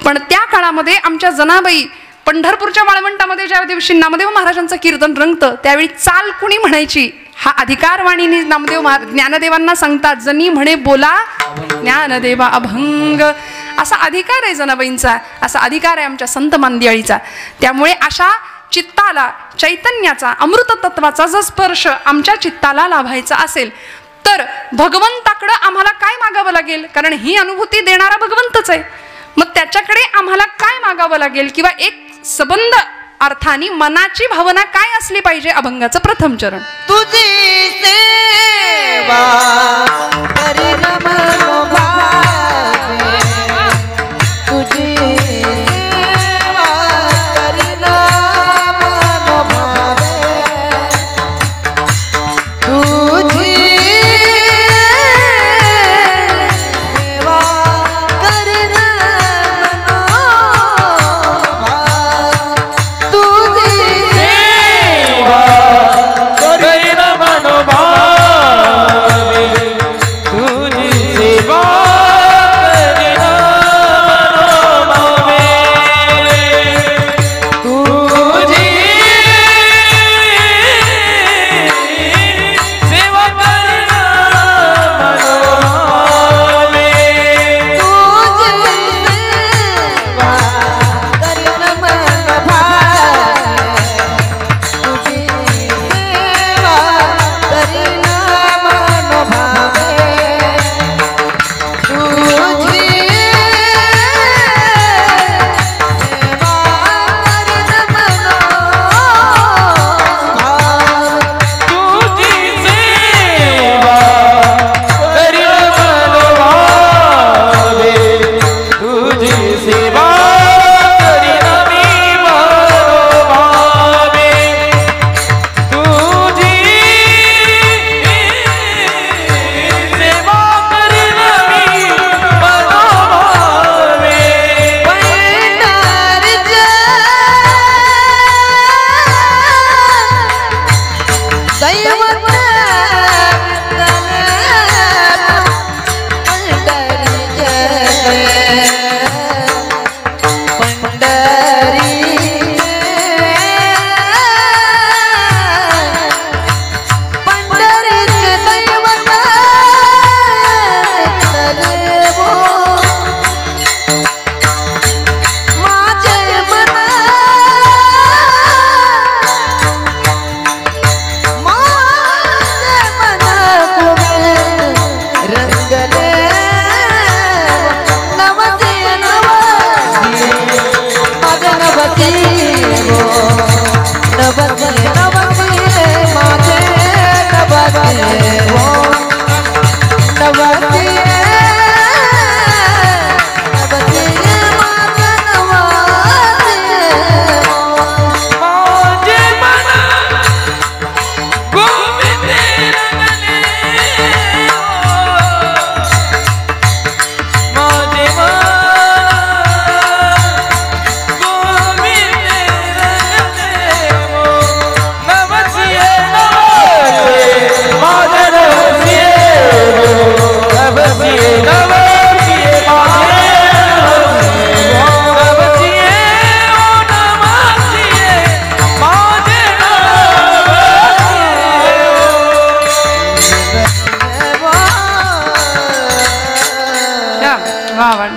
पण त्या काळामध्ये आमच्या जनाबाई पंढरपूरच्या वाळवंटामध्ये ज्या दिवशी नामदेव महाराजांचं कीर्तन रंगतं त्यावेळी चाल कुणी म्हणायची हा अधिकार वाणीने नामदेव ज्ञानदेवांना सांगतात. जनी म्हणे बोला ज्ञानदेवा अभंग, असा अधिकार आहे जनाबाईंचा, असा अधिकार आहे आमच्या संत मांदियाळीचा. त्यामुळे अशा चित्ताला चैतन्याचा अमृत तत्वाचा जर स्पर्श आमच्या चित्ताला लाभायचा असेल तर भगवंताकडं आम्हाला काय मागावं लागेल, कारण ही अनुभूती देणारा भगवंतच आहे. मग त्याच्याकडे आम्हाला काय मागावं लागेल किंवा एक सबंध अर्थाने मनाची भावना काय असली पाहिजे, अभंगाचं प्रथम चरण. तुझी सेवा करी तुझी सेवा करी तुझी सेवा करी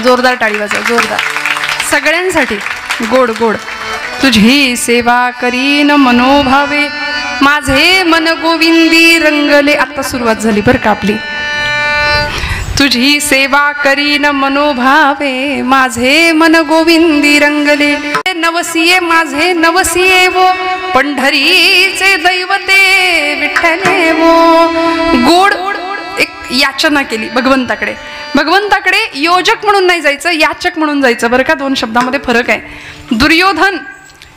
जोरदार टाळी वाजवा, जोरदार सगळ्यांसाठी. गोड गोड. तुझी सेवा करीन मनोभावे माझे मन गोविंदी रंगले. आता सुरुवात झाली बरं का आपली. तुझी सेवा करीन मनोभावे माझे मन गोविंदी रंगले. नवसिये माझे नवसिये वो पंढरीचे दैवते विठ्ठले वो. गोड एक याचना केली भगवंताकडे. भगवंताकडे योजक म्हणून नाही जायचं, याचक म्हणून जायचं बरं का. दोन शब्दामध्ये फरक आहे. दुर्योधन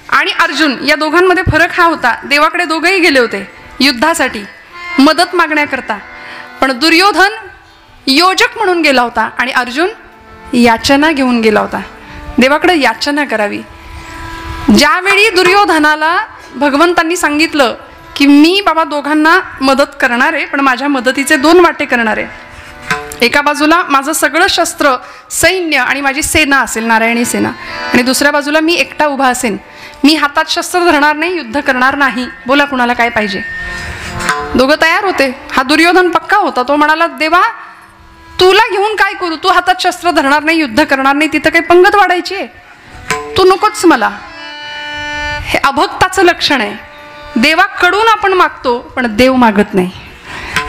आणि अर्जुन या दोघांमध्ये फरक हा होता. देवाकडे दोघंही गेले होते युद्धासाठी मदत मागण्याकरता, पण दुर्योधन योजक म्हणून गेला होता आणि अर्जुन याचना घेऊन गेला होता. देवाकडे याचना करावी. ज्यावेळी दुर्योधनाला भगवंतांनी सांगितलं की मी बाबा दोघांना मदत करणार आहे, पण माझ्या मदतीचे दोन वाटे करणार आहे. एका बाजूला माझं सगळं शस्त्र सैन्य आणि माझी सेना असेल, नारायणी सेना, आणि दुसऱ्या बाजूला मी एकटा उभा असेन. मी हातात शस्त्र धरणार नाही, युद्ध करणार नाही. बोला कुणाला काय पाहिजे. दोघं तयार होते. हा दुर्योधन पक्का होता. तो म्हणाला देवा तुला घेऊन काय करू, तू हातात शस्त्र धरणार नाही, युद्ध करणार नाही, तिथं काही पंगत वाढायची आहे, तू नकोच मला. हे अभक्ताचं लक्षण आहे. देवाकडून आपण मागतो पण देव मागत नाही.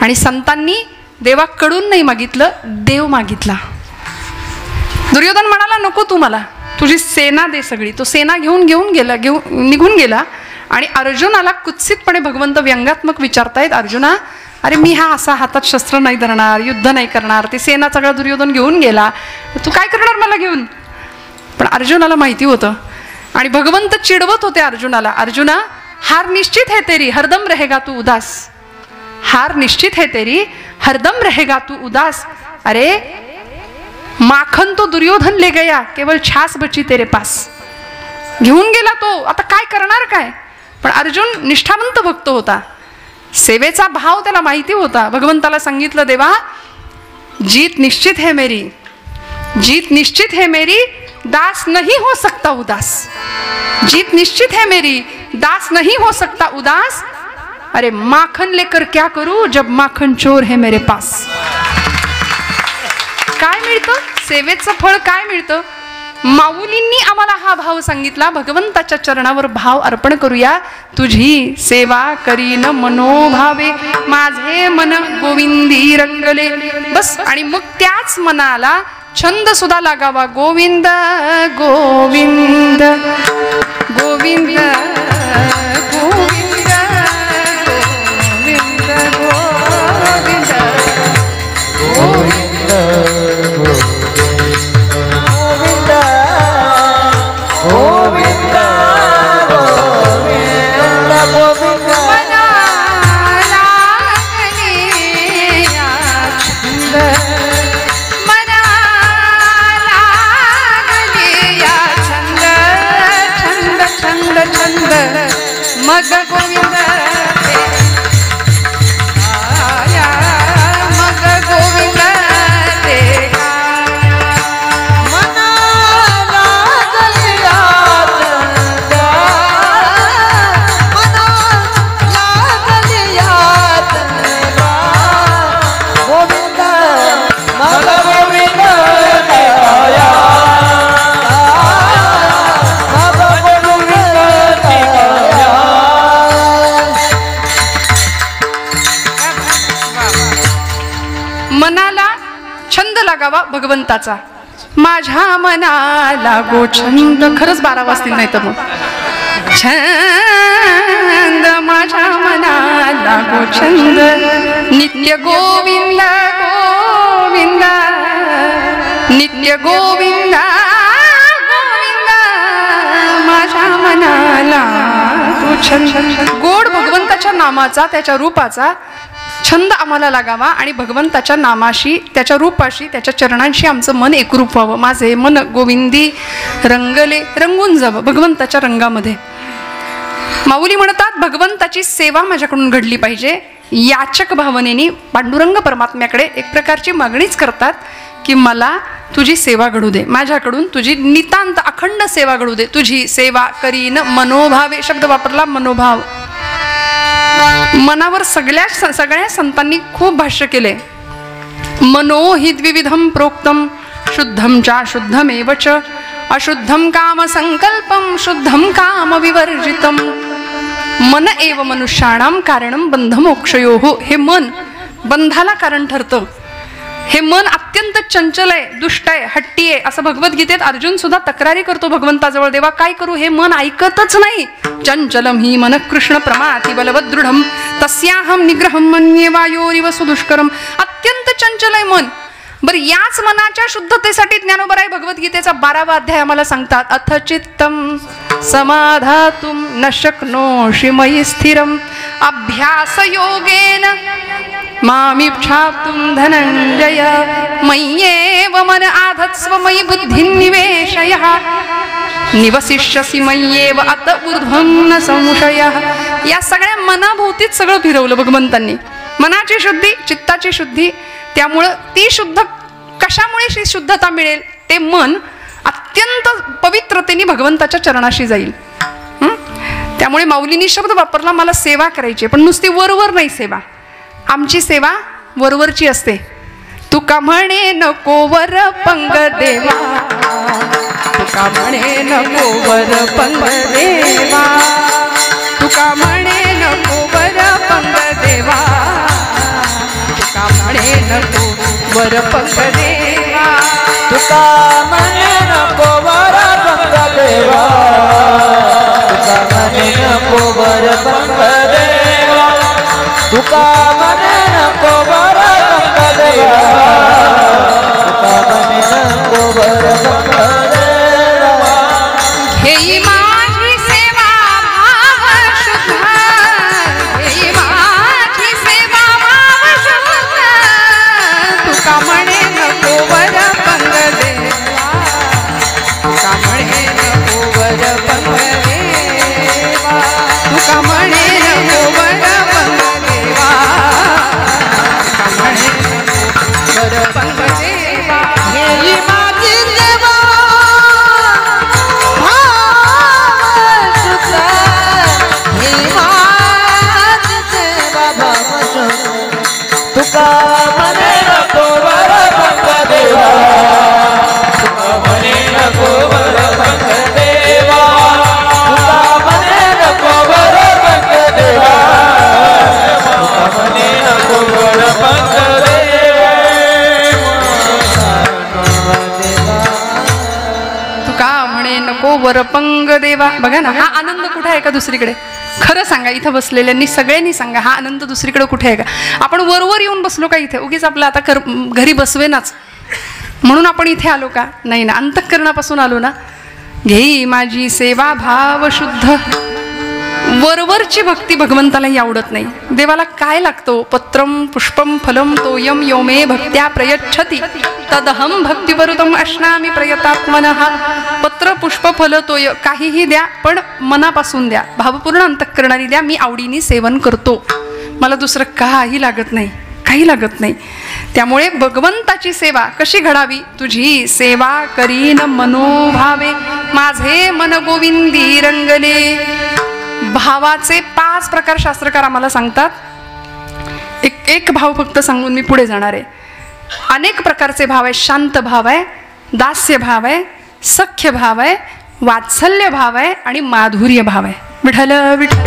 आणि संतांनी देवाकडून नाही मागितलं, देव मागितला. दुर्योधन म्हणाला नको तू मला, तुझी सेना दे सगळी. तो सेना घेऊन निघून गेला. आणि अर्जुनाला कुत्सितपणे भगवंत व्यंगात्मक विचारतायत, अर्जुना अरे मी हा असा हातात शस्त्र नाही धरणार, युद्ध नाही करणार, ते सेना सगळा दुर्योधन घेऊन गेला, तू काय करणार मला घेऊन. पण अर्जुनाला माहिती होतं आणि भगवंत चिडवत होते अर्जुनाला, अर्जुना हार निश्चित है तेरी हरदम रहेगा तू उदास. हार निश्चित है तेरी हरदम रहेगा तू उदास. अरे माखन तो दुर्योधन ले गया, केवळ छास बची तेरे पास. घेऊन गेला तो, आता काय करणार काय. पण अर्जुन निष्ठावंत भक्त होता. सेवेचा भाव त्याला माहिती होता. भगवंताला सांगितलं देवा जीत निश्चित है मेरी, जीत निश्चित है मेरी, दास नहीं हो सकता उदास. जीत निश्चित है मेरी, दास नहीं हो सकता उदास. अरे माखन लेकर क्या करूं जब माखन चोर है मेरे पास. काय मिळतं सेवेचं फळ, काय मिळतं. माऊलींनी आम्हाला हा भाव सांगितला. भगवंताच्या चरणावर भाव अर्पण करूया. तुझी सेवा करीन मनोभावे माझे मन गोविंदी रंगले. बस. आणि मग त्याच मनाला छंद सुद्धा लागावा. गोविंद गोविंद गोविंद गोविंद गोविंद गोविंद गोविंद मग गोविंद आया, मग गोविंद ते मना लागलिया चंदा, मना लागलिया चंदा. गोविंद मग गोविंद ते आया, मग गोविंद ते आया. मनाला छंद लागावा भगवंताचा. माझ्या मनाला गो छंद. खरंच 12 वाजतील नाही तर मग छंद माझ्या मनाला गो छंद. नित्य गोविंद गोविंद नित्य गोविंद गोविंद माझ्या मनाला गो छंद. गोड भगवंताच्या नामाचा, त्याच्या रूपाचा छंद आम्हाला लागावा आणि भगवंताच्या नामाशी, त्याच्या रूपाशी, त्याच्या चरणांशी आमचं मन एकरूप व्हावं. माझे मन गोविंदी रंगले, रंगून जावं भगवंताच्या रंगामध्ये. माऊली म्हणतात भगवंताची सेवा माझ्याकडून घडली पाहिजे. याचक भावनेने पांडुरंग परमात्म्याकडे एक प्रकारची मागणीच करतात की मला तुझी सेवा घडू दे, माझ्याकडून तुझी नितांत अखंड सेवा घडू दे. तुझी सेवा करीन मनोभावे शब्द वापरला. मनोभाव, मनावर सगळ्या संतांनी खूप भाष्य केले. मनोहि द्विविधम प्रोक्तम शुद्धं चाशुद्धमेव च अशुद्धं कामसंकल्पं शुद्धं कामविवर्जितं मन एव मनुष्याणां कारणं बंधमोक्षयोः. हे मन बंधाला कारण ठरतं. हे मन अत्यंत चंचल आहे, दुष्ट आहे, हट्टी आहे, असं भगवद्गीतेत अर्जुन सुद्धा तक्रारी करतो भगवंताजवळ, देवा काय करू, हे मन ऐकतच नाही. चंचलम ही मन कृष्ण प्रमाति बलवदृढम तस्याहम निग्रहम मन्ये वायोरिव सुदुष्करम. अत्यंत चंचल आहे मन. बरं, याच मनाच्या शुद्धतेसाठी ज्ञानोबराय भगवद्गीतेचा 12वा अध्याय आम्हाला सांगतात, अथ चित्तम समाधातुम न शक्नोषि मयि स्थिरम अभ्यास योगेन मामिच्छातुं धनंजय मय्येव मन आधत्स्व मयि बुद्धिं निवेशयः निवसिष्यसि मय्येव अत ऊर्ध्वं न संशयः. या सगळ्या मनाभोवतीच सगळं फिरवलं भगवंतांनी. मनाची शुद्धी, चित्ताची शुद्धी. त्यामुळं ती शुद्ध कशामुळे शुद्धता मिळेल, ते मन अत्यंत पवित्रतेने भगवंताच्या चरणाशी जाईल. त्यामुळे माऊलींनी शब्द वापरला, मला सेवा करायची, पण नुसती वरवर नाही सेवा. आमची सेवा वरवरची असते. तुका म्हणे नको वर पंग देवा, तुका म्हणे नको वर पंग देवा, तुका म्हणे नको वर पंग देवा, तुका म्हणे नको वर पंग देवा, तुका म्हणे नको वर पंग देवा, तुका म्हणे नको वर पंग देवा, तुका म्हणे नको वर पंग देवा, तुका म्हणे नको वर पंग देवा. घेई माझी सेवा भाव शुद्ध, घेई माझी सेवा भाव शुद्ध, तुका म्हणे नको वर पंग देवा, तुका म्हणे नको वर पंग देवा, तुका म्हणे नको वर पंग देवा, तुका म्हणे नको वर पंग देवा. घेई माझी सेवा भाव शुद्ध, घेई माझी सेवा भाव शुद्ध, तुका म्हणे नको वर पंग देवा, तुका म्हणे नको वर पंग देवा, तुका म्हणे नको वर पंग देवा, तुका म्हणे नको वर पंग तुका म्हणे नको वर पंग देवा. बघा ना, हा आनंद कुठे आहे का दुसरीकडे? खरं सांगा, इथं बसलेल्यांनी सगळ्यांनी सांगा, हा आनंद दुसरीकडे कुठे आहे का? आपण वरवर येऊन बसलो का इथे? उगीच आपलं आता घरी बसवेनाच म्हणून आपण इथे आलो का? नाही ना, अंतःकरणापासून आलो ना. घेई माझी सेवा भाव शुद्ध. वरवरची भक्ती भगवंतालाही आवडत नाही. देवाला काय लागतो? पत्रम पुष्पम फलम तोयम योमे भक्त्या प्रयच्छति तदहम भक्तिवरुतम अश्नामी प्रयतात्मनः. पत्र पुष्प फल तोय काहीही द्या, पण मनापासून द्या, भावपूर्ण अंतःकरणाने द्या. मी आवडीने सेवन करतो, मला दुसरं काही लागत नाही, काही लागत नाही. त्यामुळे भगवंताची सेवा कशी घडावी? तुझी सेवा करीन मनोभावे, माझे मन गोविंदी रंगले. भावाचे 5 प्रकार शास्त्रकार आम्हाला सांगतात. एक भाव फक्त सांगून मी पुढे जाणार आहे. अनेक प्रकारचे भाव आहे. शांत भाव आहे, दास्य भाव आहे, सख्य भाव आहे, वात्सल्य भाव आहे आणि माधुर्य भाव आहे. विठ्ठल विठ्ठल.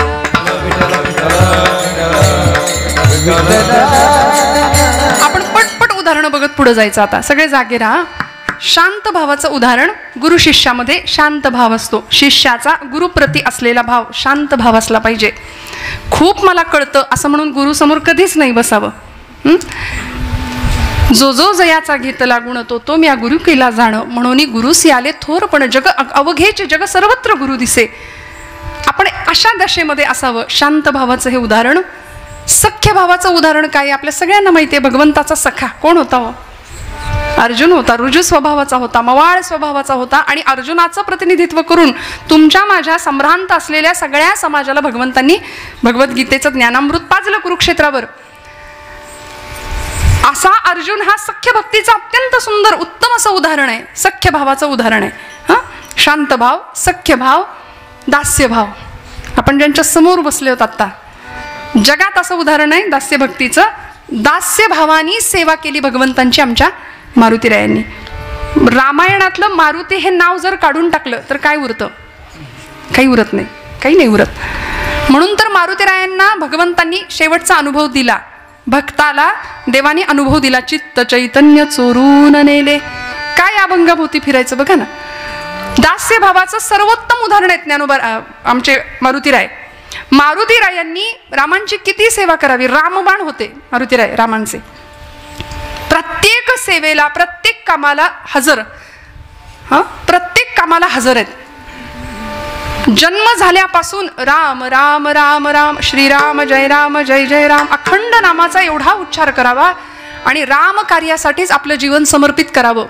आपण पटपट उदाहरणं बघत पुढे जायचं. आता सगळे जागे राहा. शांत भावाचं उदाहरण, गुरु शिष्यामध्ये शांत भाव असतो. शिष्याचा गुरुप्रती असलेला भाव शांत भाव असला पाहिजे. खूप मला कळतं असं म्हणून गुरुसमोर कधीच नाही बसावं. जो जो जयाचा घेतला गुण तो तो म्या गुरु केला जाण, म्हणून गुरुसी आले थोर पण जग अवघेचे जग सर्वत्र गुरु दिसे. आपण अशा दशेमध्ये असावं. शांत भावाचं हे उदाहरण. सख्य भावाचं उदाहरण काय? आपल्या सगळ्यांना माहिती आहे, भगवंताचा सखा कोण होता? अर्जुन होता. रुजू स्वभावाचा होता, मवाळ स्वभावाचा होता. आणि अर्जुनाचं प्रतिनिधित्व करून तुमच्या माझ्या संभ्रांत असलेल्या सगळ्या समाजाला भगवंतांनी भगवद्गीतेचं ज्ञानामृत पाजलं कुरुक्षेत्रावर. असा अर्जुन हा सख्य भक्तीचं अत्यंत सुंदर उत्तम असं उदाहरण आहे. सख्य भावाचं उदाहरण आहे. शांत भाव, सख्य भाव, दास्य भाव. आपण ज्यांच्या समोर बसले होत आता, जगात असं उदाहरण आहे दास्य भक्तीचं. दास्य भावानी सेवा केली भगवंतांची आमच्या मारुतीरायांनी. रामायणातलं मारुती हे नाव जर काढून टाकलं तर काय उरतं? काही उरत नाही, काही नाही उरत. म्हणून तर मारुतीरायांना भगवंतांनी शेवटचा अनुभव दिला. भक्ताला देवाने अनुभव दिला, चित्त चैतन्य चोरून नेले. काय अभंगाभोवती फिरायचं बघा ना. दास्य भावाचं सर्वोत्तम उदाहरण आहे ज्ञानोबा आमचे मारुतीराय. मारुतीरायांनी रामांची किती सेवा करावी. रामबाण होते मारुतीराय रामांचे. प्रत्येक सेवेला, प्रत्येक कामाला हजर. प्रत्येक कामाला हजर आहेत. जन्म झाल्यापासून राम राम राम राम, श्रीराम जय राम जय जय राम, अखंड नामाचा एवढा उच्चार करावा आणि राम कार्यासाठीच आपलं जीवन समर्पित करावं.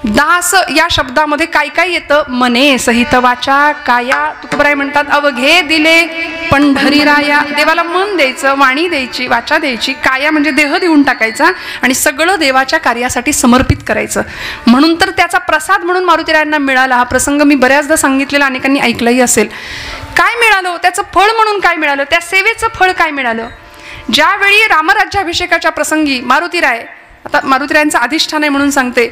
दास या शब्दामध्ये काय काय येतं? मने सहित वाचा काया. तुकोबराय म्हणतात, अवघे दिले पंढरीराया. देवाला मन द्यायचं, वाणी द्यायची, वाचा द्यायची, काया म्हणजे देह देऊन टाकायचा आणि सगळं देवाच्या कार्यासाठी समर्पित करायचं. म्हणून तर त्याचा प्रसाद म्हणून मारुतीरायांना मिळाला. हा प्रसंग मी बऱ्याचदा सांगितलेला, अनेकांनी ऐकलाही असेल. काय मिळालं? त्याचं फळ म्हणून काय मिळालं? त्या सेवेचं फळ काय मिळालं? ज्यावेळी रामराज्याभिषेकाच्या प्रसंगी मारुतीराय, आता मारुतीरायांचं अधिष्ठान आहे म्हणून सांगते,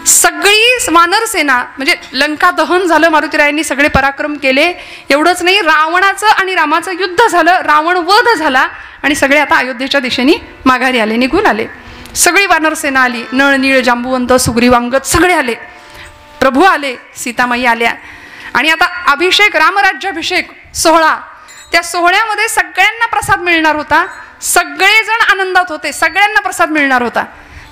सगळी वानर सेना म्हणजे लंका दहन झालं, मारुतीरायांनी सगळे पराक्रम केले. एवढंच नाही, रावणाचं आणि रामाचं युद्ध झालं, रावण वध झाला आणि सगळे आता अयोध्येच्या दिशेने माघारी आले, निघून आले. सगळी वानर सेना आली. नळ नीळ जांबुवंत सुग्रीवांगद सगळे आले. प्रभू आले, सीतामाई आल्या. आणि आता अभिषेक, रामराज्याभिषेक सोहळा. त्या सोहळ्यामध्ये सगळ्यांना प्रसाद मिळणार होता. सगळेजण आनंदात होते, सगळ्यांना प्रसाद मिळणार होता.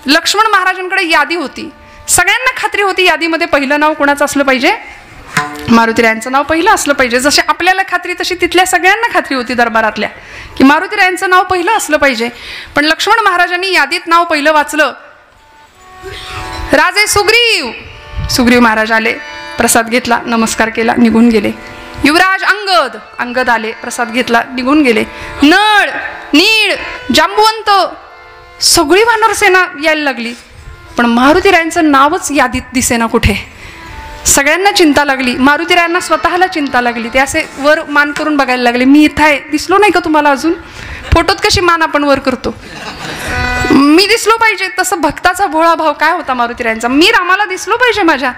लक्ष्मण महाराजांकडे यादी होती. सगळ्यांना खात्री होती यादीमध्ये पहिलं नाव कोणाचं असलं पाहिजे? मारुतीरायांचं नाव पहिलं असलं पाहिजे. जशी आपल्याला खात्री तशी तिथल्या सगळ्यांना खात्री होती दरबारातल्या की मारुतीरायांचं नाव पहिलं असलं पाहिजे. पण लक्ष्मण महाराजांनी यादीत नाव पहिलं वाचलं. राजे सुग्रीव. सुग्रीव महाराज आले, प्रसाद घेतला, नमस्कार केला, निघून गेले. युवराज अंगद. अंगद आले, प्रसाद घेतला, निघून गेले. नळ नीळ जांबुवंत सगळी वानर सेना यायला लागली. पण मारुतीरायांचं नावच यादीत दिसेना कुठे. सगळ्यांना चिंता लागली, मारुतीरायांना स्वतःला चिंता लागली. ते असे वर मान करून बघायला लागले, मी इथं आहे, दिसलो नाही का तुम्हाला अजून? फोटोत कशी मान आपण वर करतो, मी दिसलो पाहिजे. तसं भक्ताचा भोळा भाव काय होता मारुतीरायांचा, मी रामाला दिसलो पाहिजे माझ्या.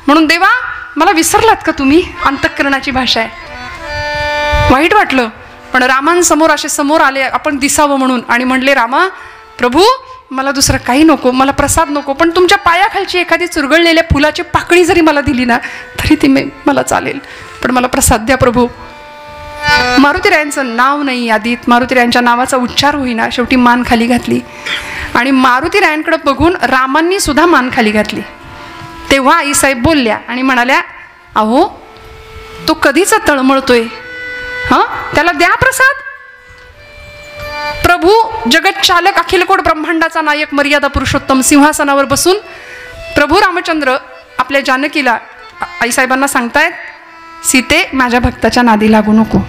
म्हणून देवा मला विसरलात का तुम्ही? अंतःकरणाची भाषा आहे. वाईट वाटलं. पण रामांसमोर असे समोर आले आपण दिसावं म्हणून आणि म्हणले, रामा प्रभू मला दुसरं काही नको, मला प्रसाद नको, पण तुमच्या पायाखालची एखादी चुरगळलेल्या फुलाची पाकळी जरी मला दिली ना तरी ती मला चालेल, पण मला प्रसाद द्या प्रभू. मारुतीरायांचं नाव नाही यादीत, मारुतीरायांच्या नावाचा उच्चार होईना. शेवटी मान खाली घातली आणि मारुतीरायांकडे बघून रामांनी सुद्धा मान खाली घातली. तेव्हा आईसाहेब बोलल्या आणि म्हणाल्या, अहो तो कधीचा तळमळतोय, त्याला द्या प्रसाद. प्रभू जगत चालक, अखिलकोट ब्रह्मांडाचा नायक, मर्यादा पुरुषोत्तम सिंहासनावर बसून प्रभू रामचंद्र आपल्या जानकीला, आईसाहेबांना सांगतायत, सीते माझ्या भक्ताच्या नादी लागू नको,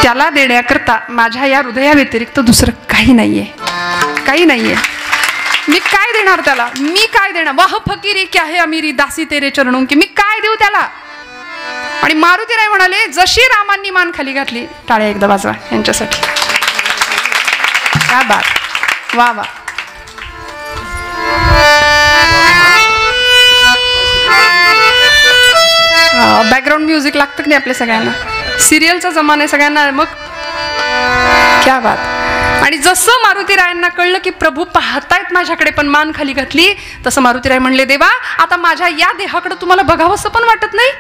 त्याला देण्याकरता माझ्या या हृदया व्यतिरिक्त दुसरं काही नाहीये, काही नाहीये. मी काय देणार त्याला, मी काय देणार? वाह फकीरी क्या है अमीरी, दासी तेरे चरणों की, मी काय देऊ त्याला? आणि मारुतीराय म्हणाले, जशी रामांनी मान खाली घातली, टाळ्या एकदा वाजवा यांच्यासाठी. क्या बात, वा वा. बॅकग्राऊंड म्युझिक लागतं की नाही आपल्या सगळ्यांना? सिरियलचा जमाना आहे सगळ्यांना, मग क्या बात. आणि जसं मारुतीरायांना कळलं की प्रभू पाहतायत माझ्याकडे पण मान खाली घातली, तसं मारुतीराय म्हणले, देवा आता माझ्या या देहाकडे तुम्हाला बघावंसं पण वाटत नाही,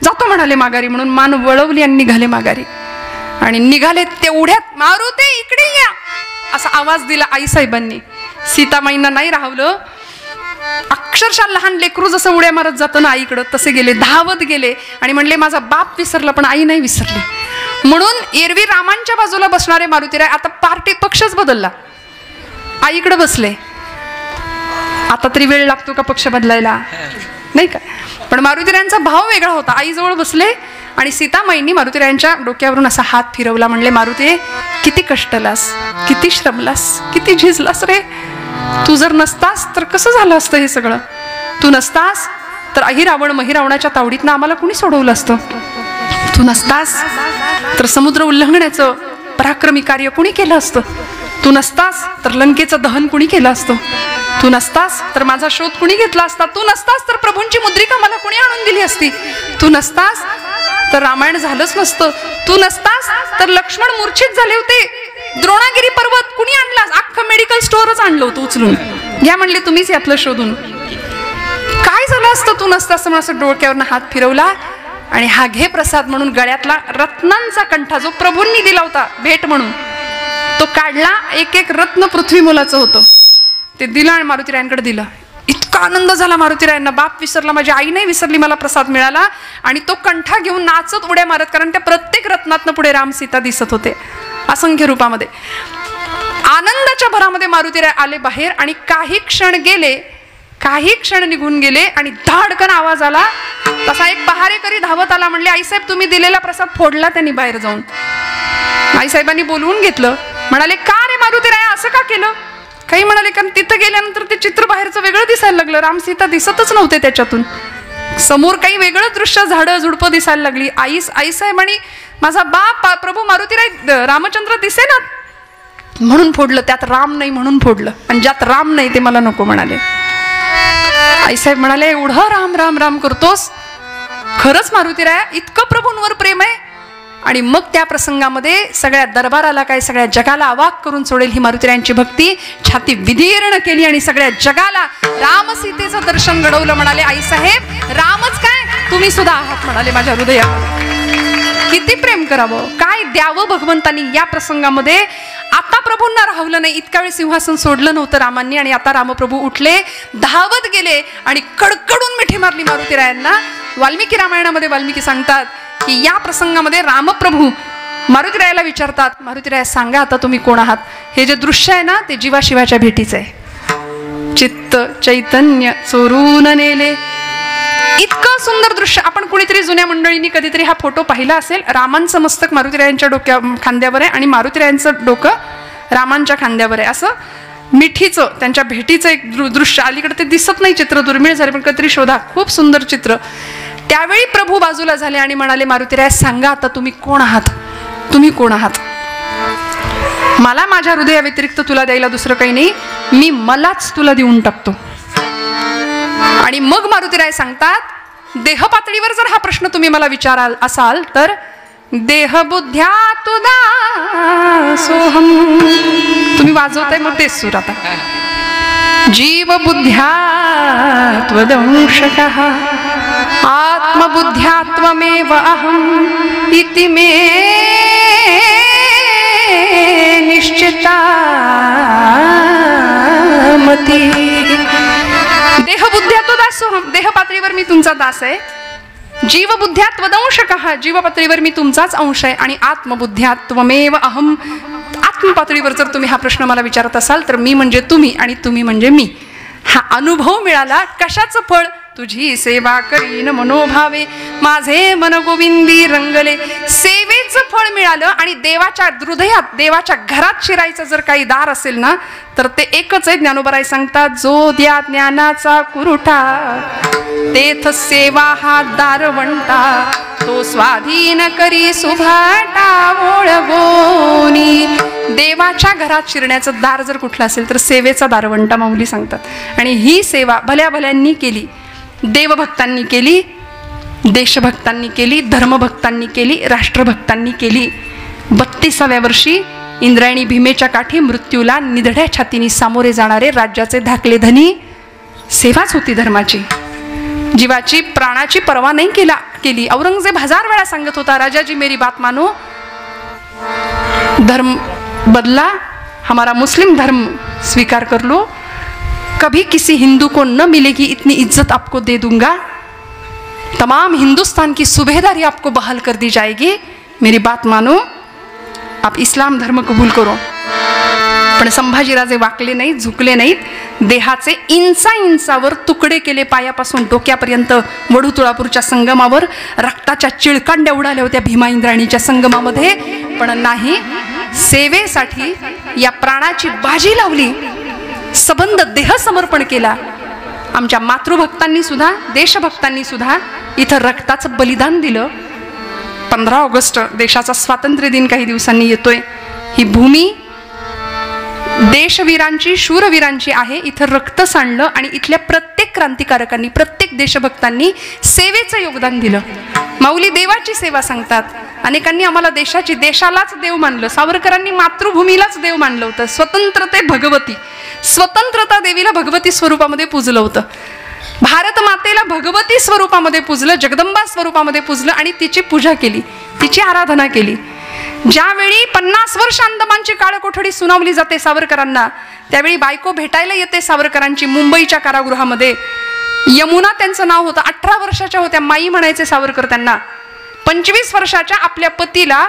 जातो म्हणाले माघारी. म्हणून मान वळवली आणि निघाले माघारी. आणि निघाले तेवढ्यात मारुती इकडे या असा आवाज दिला आईसाहेबांनी. सीतामाईंना नाही राहवलं. अक्षरशः लहान लेकरू जसं उड्या मारत जातं ना आईकडं, तसे गेले, धावत गेले आणि म्हणले, माझा बाप विसरला पण आई नाही विसरली. म्हणून एरवी रामांच्या बाजूला बसणारे मारुतीराय आता पार्टी पक्षच बदलला, आईकडे बसले. आता तरी वेळ लागतो का पक्ष बदलायला, नाही का? पण मारुतीरायांचा भाव वेगळा होता. आईजवळ बसले आणि सीतामाईंनी मारुतीरायांच्या डोक्यावरून असा हात फिरवला. म्हणले, मारुती किती कष्टलास, किती श्रमलास, किती झिजलास रे. तू जर नसतास तर कसं झालं असतं हे सगळं? तू नसतास तर अहिरावण महिरावणाच्या तावडीतनं आम्हाला कुणी सोडवलं असतं? तू नसतास तर समुद्र उल्लंघण्याचं पराक्रमी कार्य कुणी केलं असतं? तू नसतास तर लंकेचं दहन कुणी केलं असतं? तू नसतास तर माझा शोध कुणी घेतला असता, तू नसतास तर प्रभूंची मुद्रिका मला कुणी आणून दिली असती, तू नसतास तर रामायण झालंच नसतं, तू नसतास तर लक्ष्मण मूर्छित झाले होते, द्रोणागिरी पर्वत कुणी आणलास, अख्खं मेडिकल स्टोअरच आणलं होतं उचलून, घ्या म्हणले तुम्हीच यातलं शोधून. काय झालं असतं तू नसतास म्हणून असं डोक्यावरनं हात फिरवला आणि हा घे प्रसाद म्हणून गळ्यातला रत्नांचा कंठा जो प्रभूंनी दिला होता भेट म्हणून तो काढला. एक एक रत्न पृथ्वी मोलाचं होतं, ते दिलं आणि मारुतीरायांकडे दिलं. इतका आनंद झाला मारुतीरायांना, बाप विसरला, माझी आई नाही विसरली, मला प्रसाद मिळाला. आणि तो कंठा घेऊन नाचत उड्या मारत, कारण त्या प्रत्येक रत्नातनं पुढे राम सीता दिसत होते असंख्य रूपामध्ये. आनंदाच्या भरामध्ये मारुतीराय आले बाहेर आणि काही क्षण निघून गेले आणि धाडकन आवाज आला. तसा एक पहारेकरी धावत आला, म्हणले आईसाहेब तुम्ही दिलेला प्रसाद फोडला त्यांनी बाहेर जाऊन. आईसाहेबांनी बोलवून घेतलं, म्हणाले का रे मारुतीराय असं का केलं? काही म्हणाले कारण तिथं गेल्यानंतर ते चित्र बाहेरचं वेगळं दिसायला लागलं, राम सीता दिसतच नव्हते त्याच्यातून, समोर काही वेगळं दृश्य झाडं झुडपं दिसायला लागली. आईसाहेब आणि माझा बाप प्रभू मारुतीराय रामचंद्र दिसेना म्हणून फोडलं, त्यात राम नाही म्हणून फोडलं, आणि ज्यात राम नाही ते मला नको म्हणाले. आईसाहेब म्हणाले एवढं राम राम राम करतोस, खरंच मारुतीराया इतकं प्रभूंवर प्रेम आहे? आणि मग त्या प्रसंगामध्ये सगळ्या दरबाराला काय सगळ्या जगाला अवाक करून सोडेल ही मारुतीरायांची भक्ती छाती विदीर्ण केली आणि सगळ्या जगाला राम सीतेचं दर्शन घडवलं. म्हणाले आईसाहेब रामच काय तुम्ही सुद्धा आहात म्हणाले माझ्या हृदयात. किती प्रेम करावं, काय द्यावं भगवंतांनी या प्रसंगामध्ये. आता प्रभूंना राहवलं नाही, इतका वेळ सिंहासन सोडलं नव्हतं रामांनी, आणि आता रामप्रभू उठले, धावत गेले आणि कडकडून मिठी मारली मारुतीरायांना. वाल्मिकी रामायणामध्ये वाल्मिकी सांगतात की या प्रसंगामध्ये रामप्रभू मारुतीरायाला विचारतात, मारुतीराया सांगा आता तुम्ही कोण आहात? हे जे दृश्य आहे ना ते जीवाशिवाच्या भेटीचं आहे. चित्त चैतन्य चोरून नेले, इतकं सुंदर दृश्य. आपण कुणीतरी जुन्या मंडळींनी कधीतरी हा फोटो पाहिला असेल. रामांचं मस्तक मारुतीरायांच्या खांद्यावर आहे आणि मारुतीरायांचं डोकं रामांच्या खांद्यावर आहे. असं मिठीचं त्यांच्या भेटीचं एक दृश्य, अलीकडे ते दिसत नाही, चित्र दुर्मिळ झाले, पण कधीतरी शोधा, खूप सुंदर चित्र. त्यावेळी प्रभू बाजूला झाले आणि म्हणाले मारुतीराया सांगा आता तुम्ही कोण आहात, तुम्ही कोण आहात? मला माझ्या हृदया व्यतिरिक्त तुला द्यायला दुसरं काही नाही, मी मलाच तुला देऊन टाकतो. आणि मग मारुतीराय सांगतात देह पातळीवर जर हा प्रश्न तुम्ही मला विचाराल असाल तर देह बुद्ध्या तुदा सोहम, तुम्ही वाजवताय मग तेच सूर आता. जीव बुद्ध्या त्वदंशकः आत्मबुद्ध्या त्वमेव अहम् इति मे निश्चिता मती. देहबुद्ध्या तो दासोहम, देह पातळीवर मी तुमचा दास आहे. जीवबुद्ध्या त्वदंशकः, जीव पातळीवर मी तुमचाच अंश आहे. आणि आत्मबुद्ध्या त्वमेव अहम, आत्मपातळीवर जर तुम्ही हा प्रश्न मला विचारत असाल तर मी म्हणजे तुम्ही आणि तुम्ही म्हणजे मी. हा अनुभव मिळाला. कशाचं फळ? तुझी सेवा करीन मनोभावे, माझे मन गोविंदी रंगले. सेवेचं फळ मिळालं. आणि देवाच्या हृदयात, देवाच्या घरात शिरायचं जर काही दार असेल ना तर ते एकच आहे. ज्ञानोबराय सांगतात जो द्या ज्ञानाचा कुरुठा, तेथ सेवा हा दारवंटा, तो स्वाधीन करी सुभाटा ओळगोनी. देवाच्या घरात शिरण्याचं दार जर कुठलं असेल तर सेवेचा दारवंटा माऊली सांगतात. आणि ही सेवा भल्या भल्यांनी केली, देवभक्तांनी केली, देशभक्तांनी केली, धर्मभक्तांनी केली, राष्ट्रभक्तांनी केली. 32व्या वर्षी इंद्रायणी भीमेच्या काठी मृत्यूला निधड्या छातीने सामोरे जाणारे राज्याचे धाकले धनी, सेवाच होती धर्माची. जीवाची प्राणाची पर्वा नाही केली. औरंगजेब 1000 वेळा सांगत होता राजाजी मेरी बात मानो, धर्म बदला, हमारा मुस्लिम धर्म स्वीकार कर लो, कभी किसी हिंदू को न मिलेगी इतनी इज्जत आपको दे दूंगा, तमाम हिंदुस्तान की सुबेदारी आपको बहाल कर दी जाएगी, मेरी बात मानो, आप इस्लाम धर्म कबूल करो. पण संभाजीराजे वाकले नाहीत, झुकले नाहीत. देहाचे इंचावर तुकडे केले, पायापासून डोक्यापर्यंत. वडू तुळापूरच्या संगमावर रक्ताच्या चिळकांड्या उडाल्या होत्या भीमा इंद्राणीच्या संगमामध्ये. पण नाही, सेवेसाठी या प्राणाची बाजी लावली, सबंध देह समर्पण केला. आमच्या मातृभक्तांनी सुद्धा, देशभक्तांनी सुद्धा इथं रक्ताचं बलिदान दिलं. 15 ऑगस्ट देशाचा स्वातंत्र्य दिन काही दिवसांनी येतोय. ही भूमी देशवीरांची, शूरवीरांची आहे. इथं रक्त सांडलं आणि इथल्या प्रत्येक क्रांतिकारकांनी, प्रत्येक देशभक्तांनी सेवेचं योगदान दिलं. माऊली देवाची सेवा सांगतात. अनेकांनी आम्हाला देशाची, देशालाच देव मानलं. सावरकरांनी मातृभूमीलाच देव मानलं होतं. स्वतंत्रते भगवती, स्वतंत्रता देवीला भगवती स्वरूपामध्ये पूजलं होतं. भारत मातेला भगवती स्वरूपामध्ये पूजलं, जगदंबा स्वरूपामध्ये पूजलं आणि तिची पूजा केली, तिची आराधना केली. ज्यावेळी 50 वर्ष अंदमानची काळकोठडी सुनावली जाते सावरकरांना, त्यावेळी बायको भेटायला येते सावरकरांची मुंबईच्या कारागृहामध्ये. यमुना त्यांचं नाव होतं. 18 वर्षाच्या होत्या. माई म्हणायचे सावरकर त्यांना. 25 वर्षाच्या आपल्या पतीला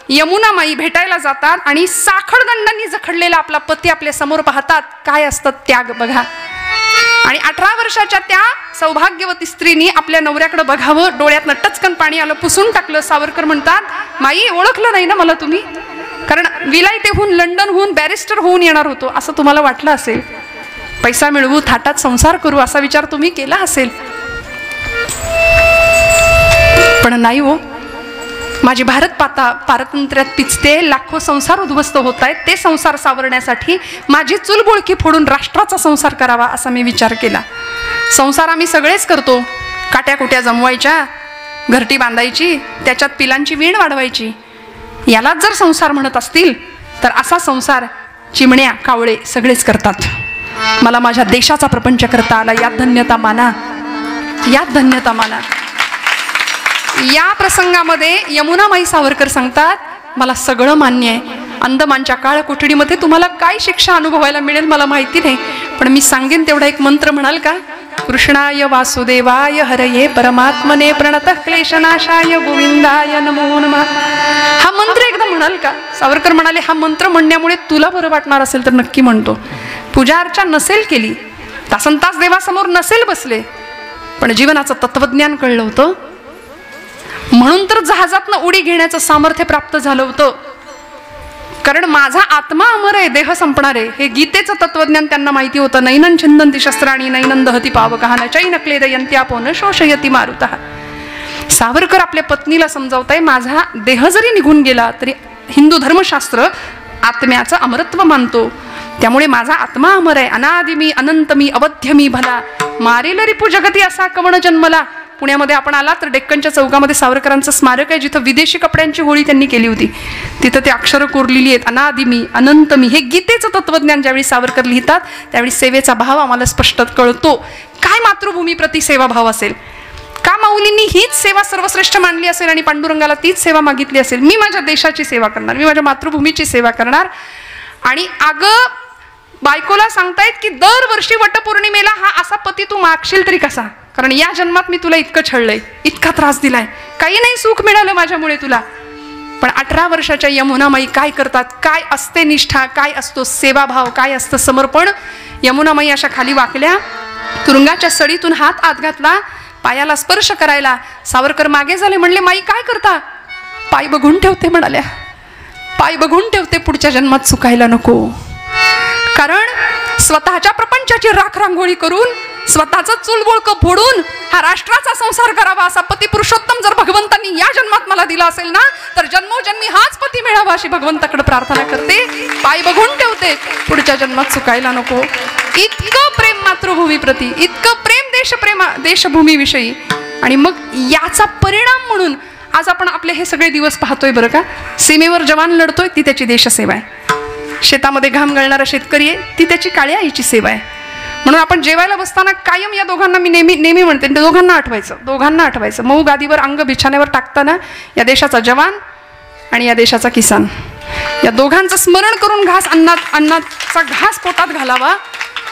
यमुना माई भेटायला जातात आणि साखळदंडांनी जखडलेला आपला पती आपल्या समोर पाहतात. काय असतं त्याग बघा. आणि 18 वर्षाच्या त्या सौभाग्यवती स्त्रीनी आपल्या नवऱ्याकडे बघावं, डोळ्यातनं टचकन पाणी आलं, पुसून टाकलं. सावरकर म्हणतात, माई ओळखलं नाही ना मला तुम्ही? कारण विलायतेहून, लंडनहून बॅरिस्टर होऊन येणार होतो असं तुम्हाला वाटलं असेल. पैसा मिळवू, थाटात संसार करू असा विचार तुम्ही केला असेल. पण नाही हो, माझी भारत पारतंत्र्यात पिचते, लाखो संसार उद्ध्वस्त होत आहेत. ते संसार सावरण्यासाठी माझी चुलबुळकी फोडून राष्ट्राचा संसार करावा असा मी विचार केला. संसार आम्ही सगळेच करतो. काट्याकुट्या जमवायच्या, घरटी बांधायची, त्याच्यात पिलांची वीण वाढवायची. यालाच जर संसार म्हणत असतील तर असा संसार चिमण्या, कावळे सगळेच करतात. मला माझ्या देशाचा प्रपंच करता आला, यात धन्यता माना, यात धन्यता माना. या प्रसंगामध्ये यमुनामाई सावरकर सांगतात, मला सगळं मान्य आहे. अंदमानच्या काळ कोठडीमध्ये तुम्हाला काय शिक्षा अनुभवायला मिळेल मला माहिती नाही, पण मी सांगेन तेवढा एक मंत्र म्हणाल का? कृष्णाय वासुदेवाय हरये परमात्मने प्रणतः क्लेशनाशाय गोविंदाय नमो नमः. हा मंत्र एकदा म्हणाल का? सावरकर म्हणाले, हा मंत्र म्हणण्यामुळे तुला बरं वाटणार असेल तर नक्की म्हणतो. पूजा अर्चा नसेल केली, तासनतास देवासमोर नसेल बसले, पण जीवनाचं तत्वज्ञान कळलं होतं. म्हणून तर जहाजातनं उडी घेण्याचं सामर्थ्य प्राप्त झालं होतं. कारण माझा आत्मा अमर आहे, देह संपणार आहे, हे गीतेचं तत्वज्ञान त्यांना माहिती होतं. नैनन छिंदंती शस्त्राणी नैनन दहती पावकः न चैन क्लेदयन्त्यापो न शोषयति मारुतः. सावरकर आपल्या पत्नीला समजावताय, माझा देह जरी निघून गेला तरी हिंदू धर्मशास्त्र आत्म्याचं अमरत्व मानतो. त्यामुळे माझा आत्मा अमर आहे. अनादि मी, अनंत मी, अवध्य मी भला, मारेल रिपू जगती असा कवण जन्मला. पुण्यामध्ये आपण आला तर डेक्कनच्या चौकामध्ये सावरकरांचं स्मारक आहे, जिथं विदेशी कपड्यांची होळी त्यांनी केली होती. तिथं ते अक्षरं कोरलेली आहेत, अनादि मी, अनंत मी. हे गीतेचं तत्वज्ञान ज्यावेळी सावरकर लिहितात त्यावेळी सेवेचा भाव आम्हाला स्पष्ट कळतो. काय मातृभूमी प्रति सेवा भाव असेल? का माऊलींनी हीच सेवा सर्वश्रेष्ठ मानली असेल आणि पांडुरंगाला तीच सेवा मागितली असेल? मी माझ्या देशाची सेवा करणार, मी माझ्या मातृभूमीची सेवा करणार. आणि अगं बायकोला सांगतायत की दरवर्षी वटपौर्णिमेला हा असा पती तू मागशील तरी कसा? कारण या जन्मात मी तुला इतकं छळलंय, इतका त्रास दिलाय, काही नाही सुख मिळालं माझ्यामुळे तुला. पण 18 वर्षाच्या यमुनामाई काय करतात? काय असते निष्ठा, काय असतो सेवाभाव, काय असतं समर्पण? यमुनामाई अशा खाली वाकल्या, तुरुंगाच्या सडीतून हात आत घातला, पायाला स्पर्श करायला. सावरकर मागे झाले, म्हणले, माई काय करता? पाय बघून ठेवते म्हणाल्या, पाय बघून ठेवते, पुढच्या जन्मात चुकायला नको. कारण स्वतःच्या प्रपंचाची राखरांगोळी करून, स्वतःचं चुलबुळकं फोडून हा राष्ट्राचा संसार करावा असा पती पुरुषोत्तम जर भगवंतांनी या जन्मात मला दिला असेल ना, तर जन्मोजन्मी हाच पती मिळावा अशी भगवंताकडे प्रार्थना करते. पाय बघून ठेवते, पुढच्या जन्मात चुकायला नको. इतकं प्रेम मातृभूमी प्रती, इतकं प्रेम देशभूमीविषयी. आणि मग याचा परिणाम म्हणून आज आपण आपले हे सगळे दिवस पाहतोय बरं का. सीमेवर जवान लढतोय, ती त्याची देशसेवा आहे. शेतामध्ये घाम गळणारा शेतकरी आहे, ती त्याची काळ्या आईची सेवा आहे. म्हणून आपण जेवायला बसताना कायम या दोघांना मी नेहमी म्हणते, दोघांना आठवायचं. मऊ गादीवर अंग बिछाण्यावर टाकताना या देशाचा जवान आणि या देशाचा किसान, या दोघांचं स्मरण करून अन्नाचा घास पोटात घालावा.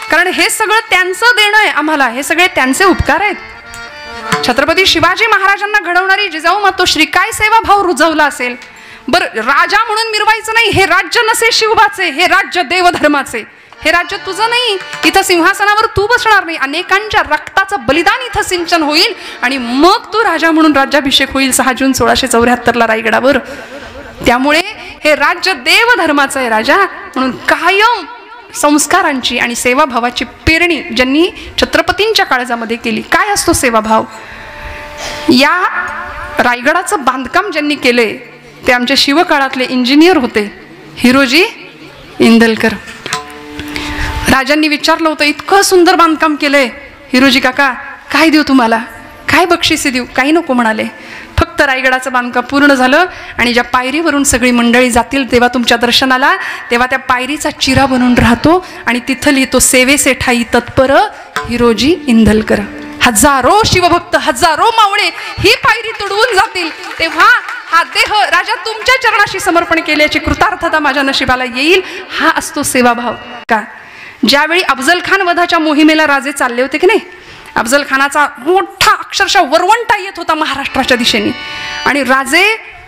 कारण हे सगळं त्यांचं देणं आहे आम्हाला, हे सगळे त्यांचे उपकार आहेत. छत्रपती शिवाजी महाराजांना घडवणारी जिजाऊ मातोश्री काय सेवा भाव रुजवला असेल बरं. राजा म्हणून मिरवायचं नाही, हे राज्य नसे शिवबाचे, हे राज्य देवधर्माचे, हे राज्य तुझं नाही. इथं सिंहासनावर तू बसणार नाही, अनेकांच्या रक्ताचं बलिदान इथं सिंचन होईल आणि मग तू राजा म्हणून राज्याभिषेक होईल 6 जून 1674 रायगडावर. त्यामुळे हे राज्य देवधर्माचं आहे राजा. म्हणून कायम संस्कारांची आणि सेवाभावाची पेरणी ज्यांनी छत्रपतींच्या काळजामध्ये केली. काय असतो सेवाभाव? या रायगडाचं बांधकाम ज्यांनी केले ते आमच्या शिवकाळातले इंजिनियर होते, हिरोजी इंदलकर. राजांनी विचारलं होतं, इतकं सुंदर बांधकाम केलंय हिरोजी काका, काय देऊ तुम्हाला, काय बक्षिसे देऊ? काही नको म्हणाले. फक्त रायगडाचं बांधकाम पूर्ण झालं आणि ज्या पायरीवरून सगळी मंडळी जातील तेव्हा तुमच्या दर्शनाला, तेव्हा त्या पायरीचा चिरा बनून राहतो आणि तिथं लिहितो, सेवेसे ठाई तत्पर हिरोजी इंदलकर. हजारो शिवभक्त, हजारो मावळे ही पायरी तुडवून जातील, तेव्हा हा देह राजा तुमच्या चरणाशी समर्पण केल्याची कृतार्थता माझ्या नशिबाला येईल. हा असतो सेवाभाव. का ज्यावेळी अफजल खान वधाच्या मोहिमेला राजे चालले होते की नाही, अफजल खानाचा मोठा अक्षरशः वरवंटा येत होता महाराष्ट्राच्या दिशेने आणि राजे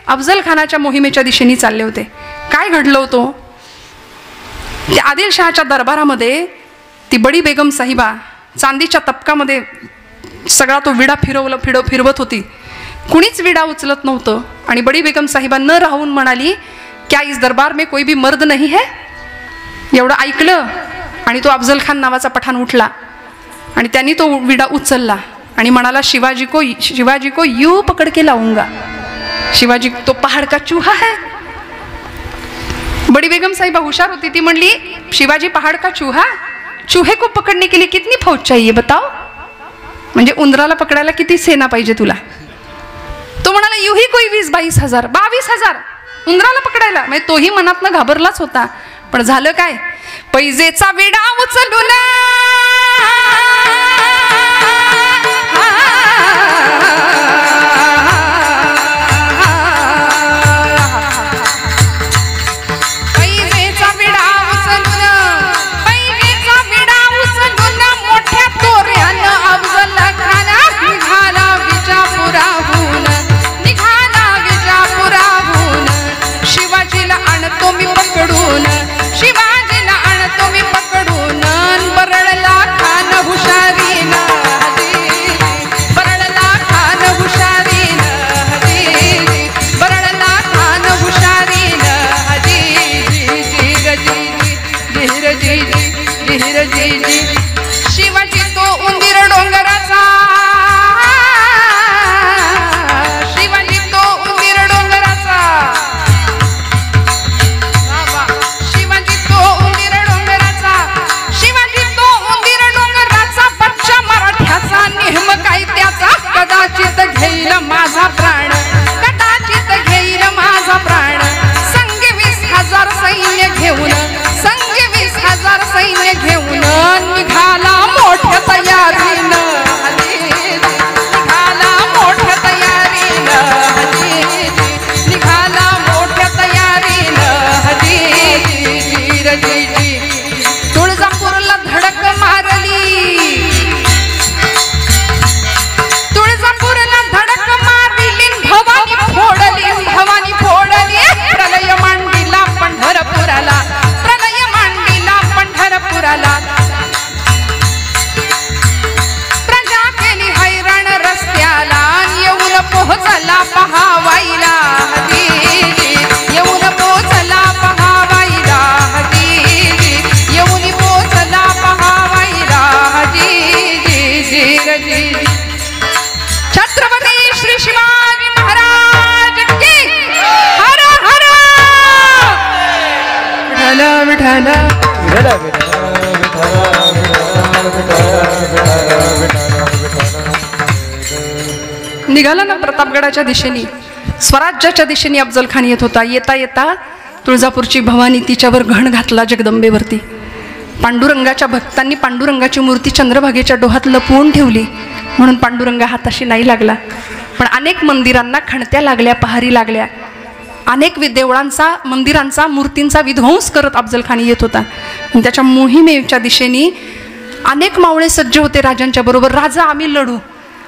अफजल खानाच्या मोहिमेच्या दिशेने चालले होते. काय घडलं होतं, त्या आदिलशहाच्या दरबारामध्ये ती बडी बेगम साहिबा चांदीच्या तपकामध्ये सगळा तो विडा फिरवत होती. कुणीच विडा उचलत नव्हतं आणि बडी बेगम साहिबा न राहून म्हणाली, क्या इस दरबार में कोई भी मर्द नहीं है? एवढं ऐकलं आणि तो अफजल खान नावाचा पठाण उठला आणि त्यांनी तो विडा उचलला आणि म्हणाला, शिवाजी को यू पकड के लाऊंगा. शिवाजी तो पहाड़ का चूहा है. बड़ी बेगम साहिबा हुशार होती, ती म्हणली, शिवाजी पहाड़ का चूहा, चूहे को पकड़ने के लिए कितनी फौज चाहिए बताओ? म्हणजे उंदराला पकडायला किती सेना पाहिजे तुला? तो म्हणाला, युही कोई 20-22 हजार, 22,000 उंदराला पकडायला. म्हणजे तोही मनातनं घाबरलाच होता. पण झालं काय, पैजेचा विडा उचलून मोठ्या तोऱ्यानं अफजल खान निघाला विजापुराहून. शिवाजीला आणतो मी पकडून, शिवाजीला आणतो मी पकडून. बरळला खान हुशारीनं, बरळला खान हुशारीनं, बरळला खान हुशारीनं. जी शिवाजी तो उंदीर डोंगराचा, शिवाजी तो उंदीर डोंगराचा, शिवाजी तो उंदीर डोंगराचा, शिवाजी तो उंदीर डोंगराचा. बच्चा मराठ्याचा नेहम काय त्याचा, कदाचित घेईल माझा प्राण, कदाचित घेईल माझा प्राण. संग 20,000 सैन्य घेऊन, संग 20,000 सैन्य घेऊन निघाला मोठ्या तयारीनं, निघाला मोठ्या तयारीनं, निघाला मोठ्या तयारीनं. तुळजापूरला धडक मारली, तुळजापूरला धडक मारली, भवानी फोडली, भवानी फोडली. प्रलय मांडीला पंढरपुराला, प्रलय मांडीला पंढरपुराला. प्रजा केली हैराण रस्त्याला, येऊन पोहोचला पहावाईला, येऊन पोहोचला पहावाईला, येऊन पोहोचला पहावाईला. छत्रपती श्री शिवाजी महाराज की हर हर. विठ्ठल निघाला ना प्रतापगडाच्या दिशेने, स्वराज्याच्या दिशेने अफजल खान येत होता. येता येता तुळजापूरची भवानी तिच्यावर घण घातला जगदंबेवरती. पांडुरंगाच्या भक्तांनी पांडुरंगाची मूर्ती चंद्रभागेच्या डोहात लपवून ठेवली म्हणून पांडुरंग हाताशी नाही लागला. पण अनेक मंदिरांना खणत्या लागल्या, पहारी लागल्या. अनेक देवळांचा, मंदिरांचा, मूर्तींचा विध्वंस करत अफजल खान येत होता. आणि त्याच्या मोहिमेच्या दिशेने अनेक मावळे सज्ज होते राजांच्या बरोबर. राजा आम्ही लढू,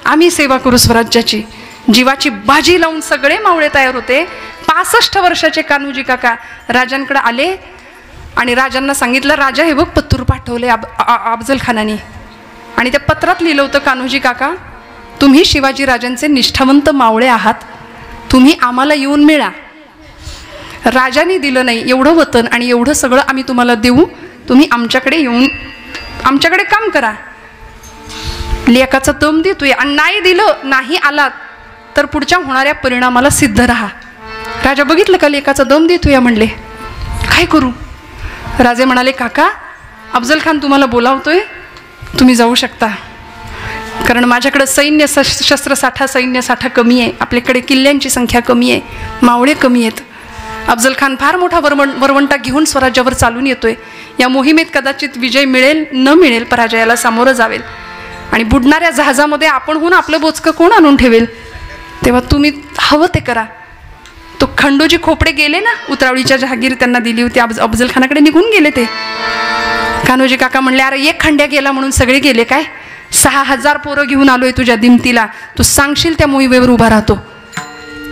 आम्ही सेवा करू स्वराज्याची. जीवाची बाजी लावून सगळे मावळे तयार होते. 65 वर्षाचे कान्होजी काका राजांकडे आले आणि राजांना सांगितलं, राजा हे बघ पत्र पाठवले अफजल खानाने आणि त्या पत्रात लिहिलं होतं, कान्होजी काका तुम्ही शिवाजी राजांचे निष्ठावंत मावळे आहात, तुम्ही आम्हाला येऊन मिळा. राजाने दिलं नाही एवढं वतन आणि एवढं सगळं आम्ही तुम्हाला देऊ, तुम्ही आमच्याकडे येऊन आमच्याकडे काम करा. लेकाचा दम देतोय आणि नाही दिलं, नाही आलात तर पुढच्या होणाऱ्या परिणामाला सिद्ध राहा. राजा बघितलं का लेकाचा दम देतोय म्हणले, काय करू? राजे म्हणाले, काका अफजल खान तुम्हाला बोलावतोय, तुम्ही जाऊ शकता, कारण माझ्याकडं शस्त्रसाठा सैन्यसाठा कमी आहे, आपल्याकडे किल्ल्यांची संख्या कमी आहे, मावळे कमी आहेत. अफजल खान फार मोठा वरवंटा घेऊन स्वराज्यावर चालून येतोय. या मोहिमेत कदाचित विजय मिळेल न मिळेल, पराजयाला सामोरं जावेल, आणि बुडणाऱ्या जहाजामध्ये आपणहून आपलं बोचकं कोण आणून ठेवेल? तेव्हा तुम्ही हवं ते करा. तो खंडोजी खोपडे गेले ना, उतरावळीच्या जहागीर त्यांना दिली होती, अफजल खानाकडे निघून गेले ते. कान्होजी काका म्हणले, अरे एक खंड्या गेला म्हणून सगळे गेले काय? 6000 पोरं घेऊन आलोय तुझ्या दिमतीला, तू सांगशील त्या मोहिमेवर उभा राहतो.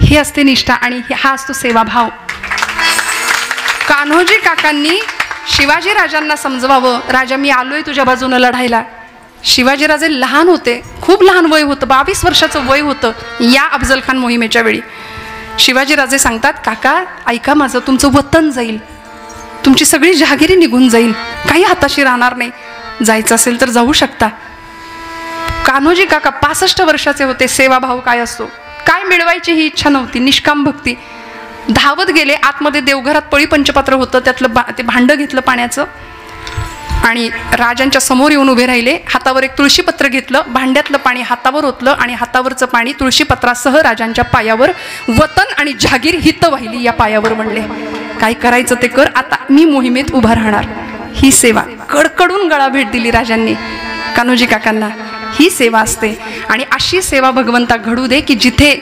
ही असते निष्ठा आणि हा असतो सेवाभाव. कान्होजी काकांनी शिवाजी राजांना समजवावं, राजा मी आलोय तुझ्या बाजूनं लढायला. शिवाजीराजे लहान होते, खूप लहान वय होतं, 22 वर्षाचं वय होतं या अफजल खान मोहिमेच्या वेळी. शिवाजीराजे सांगतात, काका ऐका माझं, तुमचं वतन जाईल, तुमची सगळी जहागिरी निघून जाईल, काही हाताशी राहणार नाही, जायचं असेल तर जाऊ शकता. कान्होजी काका 65 वर्षाचे होते. सेवाभाव काय असतो, काय मिळवायची ही इच्छा नव्हती, निष्काम भक्ती. धावत गेले आतमध्ये, देवघरात पळी पंचपात्र होतं, त्यातलं ते भांडं घेतलं पाण्याचं आणि राजांच्या समोर येऊन उभे राहिले. हातावर एक तुळशीपत्र घेतलं, भांड्यातलं पाणी हातावर ओतलं आणि हातावरचं पाणी तुळशीपत्रासह राजांच्या पायावर, वतन आणि जहागीर हित वाहिली या पायावर म्हणले, काय करायचं ते कर, आता मी मोहिमेत उभा राहणार. ही सेवा, कडकडून गळा भेट दिली राजांनी कान्होजी काकांना. ही सेवा असते आणि अशी सेवा भगवंता घडू दे की जिथे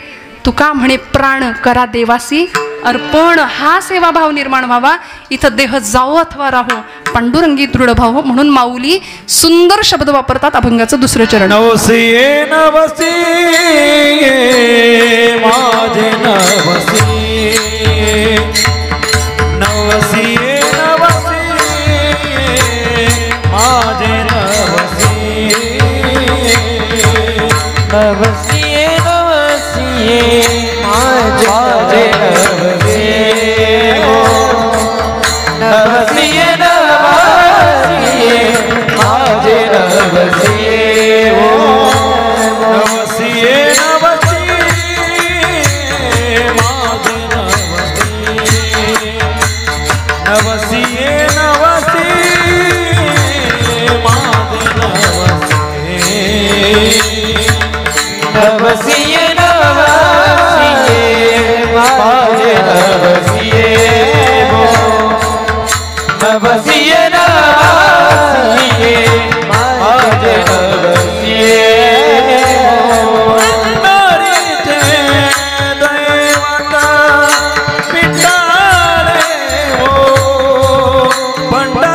तुका म्हणे प्राण करा देवासी अर्पण, हा सेवाभाव निर्माण व्हावा. इथं देह जाओ अथवा राहो, पांडुरंगी दृढ भाव. म्हणून माऊली सुंदर शब्द वापरतात अभंगाचं दुसरं चरण. नवसी नवसी माझे नवसी, नवसी नवसी माझे नवसी, नवसी नवसी माझे नवसी, नवसी नवसी माझे नवसी, नवसी नवसी माझे नवसी, नवसी नवसी माझे नवसी, नवसी नवसी माझे नवसी, नवसी नवसी माझे नवसी. पंढरीचे दैवत विठ्ठल हो, पंढरीचे दैवत विठ्ठल हो, पंढरीचे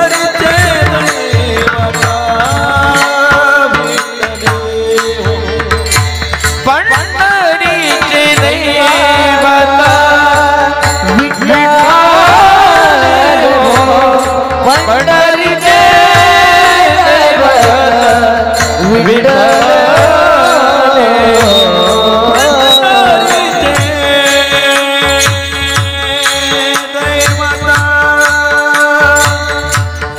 दैवत विठ्ठल हो, पंढरीचे दैवत विठ्ठल हो, पंढरीचे दैवत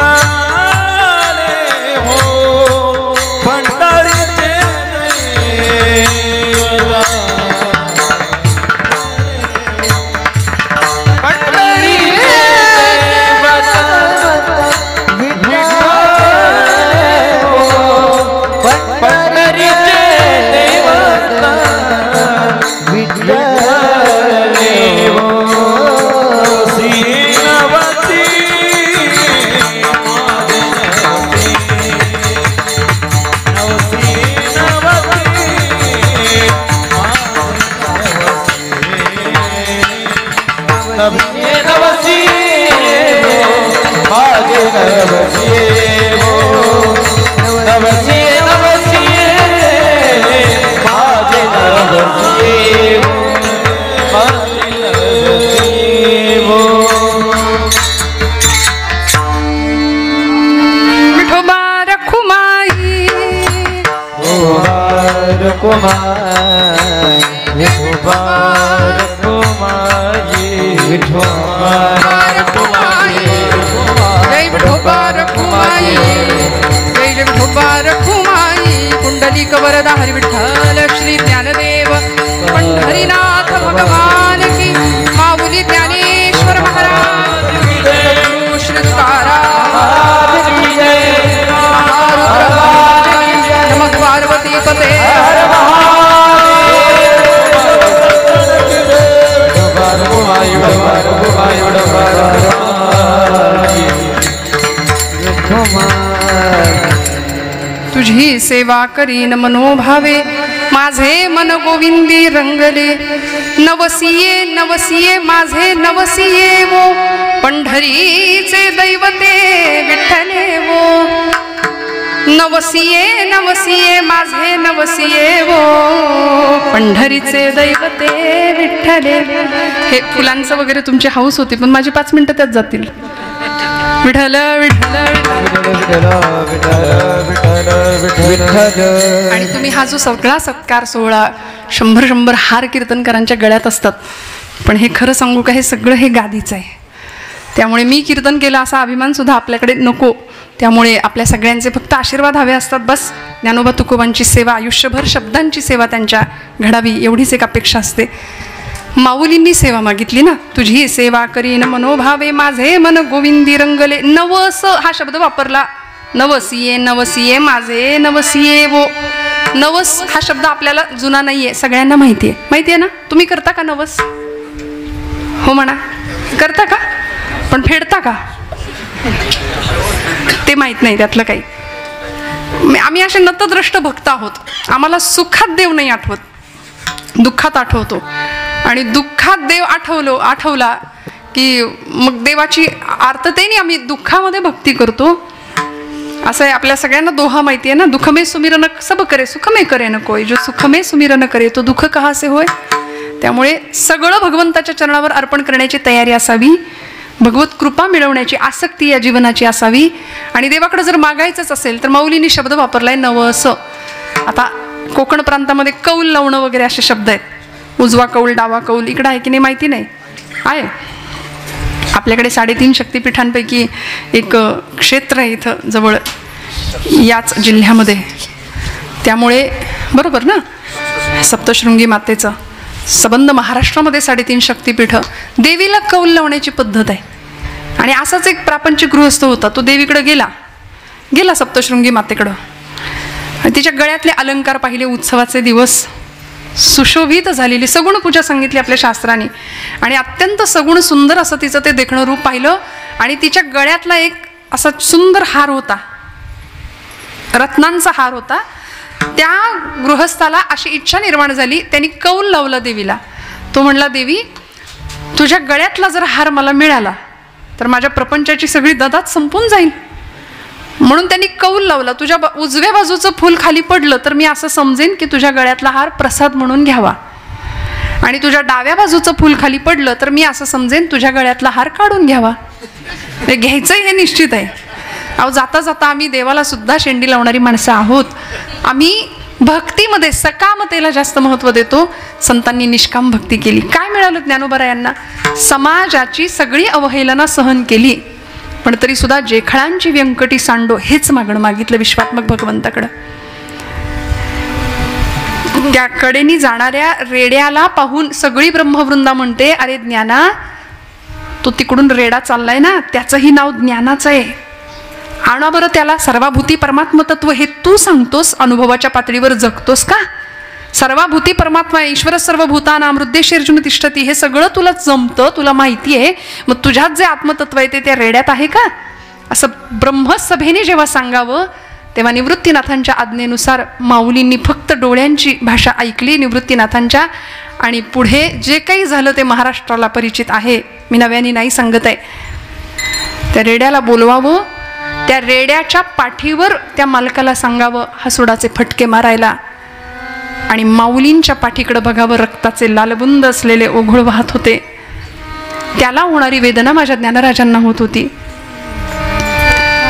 विठ्ठल हो, पंढरीचे दैवत, पंढरीचे दैवत विठ्ठल हो, पंढरीचे दैवत विठ्ठल हो, नवसी नवसी माझे नवसी, नवसी नवसी माझे नवसी, नवसी नवसी माझे नवसी, माझे नवसी हो. विठोबा रखुमाई, रखुमाई, विठोबा रखुमाई, विठोबा रखुमाई, जय विठोबा रखुमाई, जय जय विठोबा रखुमाई. कुंडलिक वरदा हरी विठ्ठल श्री ज्ञानदेव पंढरीनाथ भगवान की. माऊली ज्ञानेश्वर महाराज श्री तुकाराम तुझी सेवा करीन मनोभावे माझे मन गोविंदी रंगले नवसिये नवसिये माझे नवसिये वो पंढरीचे दैवते विठ्ठले वो नवसिये नवसिये माझे नवसिये वो पंढरीचे दैवते विठ्ठले. हे फुलांचं वगैरे तुमची हाऊस होती पण माझी 5 मिनिटं त्यात जातील. विठ्ठल विठ्ठल आणि तुम्ही हा जो सगळा सत्कार सोहळा 100 हार कीर्तनकारांच्या गळ्यात असतात पण हे खरं सांगू का हे सगळं हे गादीचं आहे. त्यामुळे मी कीर्तन केलं असा अभिमान सुद्धा आपल्याकडे नको. त्यामुळे आपल्या सगळ्यांचे फक्त आशीर्वाद हवे असतात बस. ज्ञानोबा तुकोबांची सेवा आयुष्यभर शब्दांची सेवा त्यांच्या घडावी एवढीच एक अपेक्षा असते. माऊलींनी सेवा मागितली ना तुझी सेवा करीन मनोभावे माझे मन गोविंदी रंगले. नवस हा शब्द वापरला. नवसिये नवसिये माझे नवसिये वो. नवस हा शब्द आपल्याला जुना नाहीये सगळ्यांना माहिती आहे ना. तुम्ही करता का नवस? हो म्हणा. करता का? पण फेडता का ते माहित नाही त्यातलं काही. आम्ही असे नतद्रष्ट भक्त आहोत. आम्हाला सुखात देव नाही आठवत दुःखात आठवतो आणि दुःखात देव आठवला की मग देवाची आर्ततेने आम्ही दुःखामध्ये भक्ती करतो. असं आहे. आपल्या सगळ्यांना दोहा माहिती आहे ना. दुःख में सुमिरन सब करे सुख में करे न कोई जो सुख में सुमिरन करे तो दुःख कहा से होय. त्यामुळे सगळं भगवंताच्या चरणावर अर्पण करण्याची तयारी असावी. भगवत कृपा मिळवण्याची आसक्ती या जीवनाची असावी. आणि देवाकडे जर मागायचंच असेल तर माऊलींनी शब्द वापरलाय नवस. आता कोकण प्रांतामध्ये कौल लावणं वगैरे असे शब्द आहेत. उजवा कौल डावा कौल इकडं आहे की नाही माहिती नाही आहे. आपल्याकडे 3.5 शक्तिपीठांपैकी एक क्षेत्र आहे इथं जवळ याच जिल्ह्यामध्ये. त्यामुळे बरोबर ना सप्तशृंगी मातेचं संबंध महाराष्ट्रामध्ये 3.5 शक्तिपीठ. देवीला कौल लावण्याची पद्धत आहे. आणि असाच एक प्रापंचिक गृहस्थ होता. तो देवीकडे गेला सप्तशृंगी मातेकडं. तिच्या गळ्यातले अलंकार पाहिले. उत्सवाचे दिवस सुशोभित झालेली सगुण पूजा सांगितली आपल्या शास्त्राने आणि अत्यंत सगुण सुंदर असं तिचं ते देखणं रूप पाहिलं. आणि तिच्या गळ्यातला एक असा सुंदर हार होता. रत्नांचा हार होता. त्या गृहस्थाला अशी इच्छा निर्माण झाली. त्यांनी कौल लावला देवीला. तो म्हणला देवी तुझ्या गळ्यातला जर हार मला मिळाला तर माझ्या प्रपंचाची सगळी ददात संपून जाईल. म्हणून त्यांनी कौल लावला तुझ्या उजव्या बाजूचं फूल खाली पडलं तर मी असं समजेन की तुझ्या गळ्यातला हार प्रसाद म्हणून घ्यावा आणि तुझ्या डाव्या बाजूचं फूल खाली पडलं तर मी असं समजेन तुझ्या गळ्यातला हार काढून घ्यावा. हे घ्यायचंय हे निश्चित आहे. अहो जाता जाता आम्ही देवाला सुद्धा शेंडी लावणारी माणसं आहोत. आम्ही भक्तीमध्ये सकामतेला जास्त महत्त्व देतो. संतांनी निष्काम भक्ती केली. काय मिळालं ज्ञानोबा यांना? समाजाची सगळी अवहेलना सहन केली पण तरी सुद्धा जेखळांची व्यंकटी सांडो हेच मागणं मागितलं विश्वात्मक भगवंताकडं. त्या कडेनी जाणाऱ्या रेड्याला पाहून सगळी ब्रह्मवृंदा म्हणते अरे ज्ञाना तो तिकडून रेडा चाललाय ना त्याचंही नाव ज्ञानाचं आहे. आणा बरं त्याला. सर्वाभूती परमात्म तत्व हे तू सांगतोस अनुभवाच्या पातळीवर जगतोस का? सर्वाभूती परमात्मा ईश्वर सर्वभूतानां हृदयेषु तिष्ठती हे सगळं तुला जमतं तुला माहिती आहे. मग तुझ्यात जे आत्मतत्व आहे ते त्या रेड्यात आहे का? असं ब्रह्मसभेने जेव्हा सांगावं तेव्हा निवृत्तीनाथांच्या आज्ञेनुसार माऊलींनी फक्त डोळ्यांची भाषा ऐकली निवृत्तीनाथांच्या. आणि पुढे जे काही झालं ते महाराष्ट्राला परिचित आहे. मी नव्याने नाही सांगत आहे. त्या रेड्याला बोलवावं. त्या रेड्याच्या पाठीवर त्या मालकाला सांगावं हसुडाचे फटके मारायला. आणि माऊलींच्या पाठीकडे बघावं. रक्ताचे लालबुंद असलेले ओघळ वाहत होते. त्याला होणारी वेदना माझ्या ज्ञानराजांना होत होती.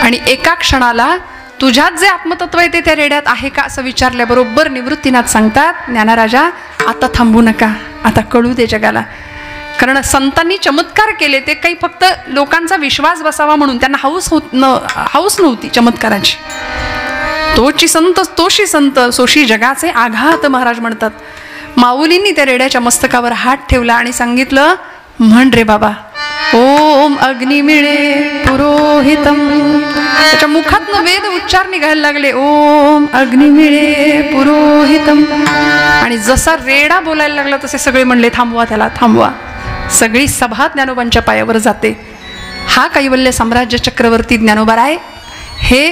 आणि एका क्षणाला तुझ्यात जे आत्मतत्व आहे ते त्या रेड्यात आहे का असं विचारल्याबरोबर निवृत्तीनाथ सांगतात ज्ञानराजा आता थांबू नका. आता कळू दे जगाला. कारण संतांनी चमत्कार केले ते काही फक्त लोकांचा विश्वास बसावा म्हणून. त्यांना हाऊस नव्हती चमत्काराची. तोची संत तोशी संत सोशी जगाचे आघात महाराज म्हणतात. माऊलींनी त्या रेड्याच्या मस्तकावर हात ठेवला आणि सांगितलं म्हण रे बाबा ओम अग्निमिळे पुरोहितम. त्याच्या मुखातनं वेद उच्चार निघायला लागले. ओम अग्निमिळे पुरोहितम. आणि जसा रेडा बोलायला लागला तसे सगळे म्हणले थांबवा त्याला थांबवा. सगळी सभा ज्ञानोबांच्या पायावर जाते. हा कैवल्य साम्राज्य चक्रवर्ती ज्ञानोबा राय हे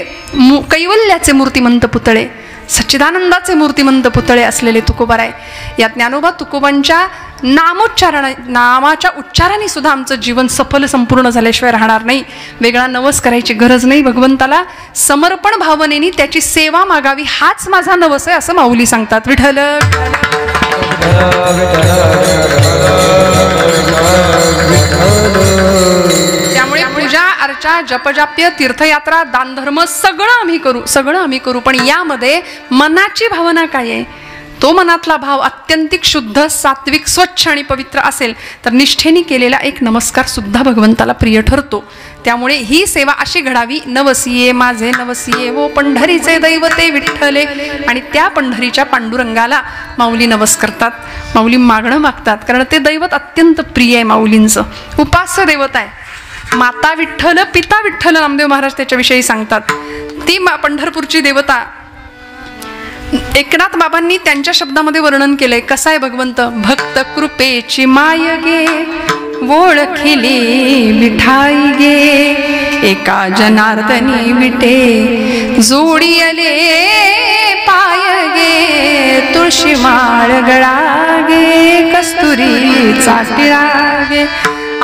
कैवल्याचे मूर्तिमंत पुतळे, सच्चिदानंदाचे मूर्तिमंत पुतळे असलेले तुकोबाराय. या ज्ञानोबा तुकोबांच्या नामाच्या उच्चाराने सुद्धा आमचं जीवन सफल संपूर्ण झाल्याशिवाय राहणार नाही. वेगळा नवस करायची गरज नाही. भगवंताला समर्पण भावनेने त्याची सेवा मागावी, हाच माझा नवस आहे असं माऊली सांगतात. विठ्ठल त्यामुळे पूजा अर्चा जपजाप्य तीर्थयात्रा दानधर्म सगळं आम्ही करू पण यामध्ये मनाची भावना काय आहे, तो मनातला भाव अत्यंतिक शुद्ध सात्विक स्वच्छ आणि पवित्र असेल तर निष्ठेने केलेला एक नमस्कार सुद्धा भगवंताला प्रिय ठरतो. त्यामुळे ही सेवा अशी घडावी. नवसिये माझे नवसिये वो पंढरीचे दैवते विठ्ठले. आणि त्या पंढरीच्या पांडुरंगाला माऊली नवस करतात, माऊली मागणं मागतात, कारण ते दैवत अत्यंत प्रिय आहे माऊलींचं. उपास्य दैवत आहे. माता विठ्ठल पिता विठ्ठल नामदेव महाराज त्याच्याविषयी सांगतात. ती पंढरपूरची देवता एकनाथ बाबांनी त्यांच्या शब्दामध्ये वर्णन केलंय. कसं आहे भगवंत, भक्त कृपेची माय गे ओळखिली विठाई गे, एका जनार्दनी विटे जोडियले पाय गे, तुळशी माळ गळा गे, कस्तुरीचा टिळा गे.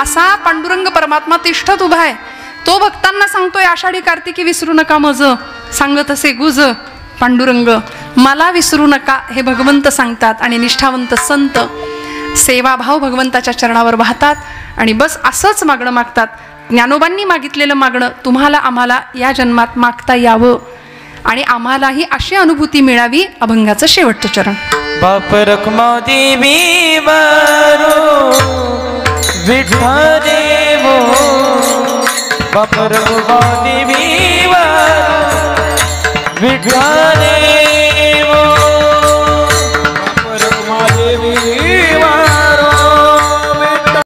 असा पांडुरंग परमात्मा तिष्ठत उभा आहे. तो भक्तांना सांगतोय आषाढी कार्तिकी विसरू नका मज, सांगत असे गुज पांडुरंग मला विसरू नका, हे भगवंत सांगतात. आणि निष्ठावंत संत सेवाभाव भगवंताच्या चरणावर वाहतात आणि बस असंच मागणं मागतात. ज्ञानोबांनी मागितलेलं मागणं तुम्हाला आम्हाला या जन्मात मागता यावं आणि आम्हालाही अशी अनुभूती मिळावी. अभंगाचं शेवटचं चरण. बाप रखमा देवी बारो विठ्ठले वो, बाप रखमा देवी बारो विठ्ठले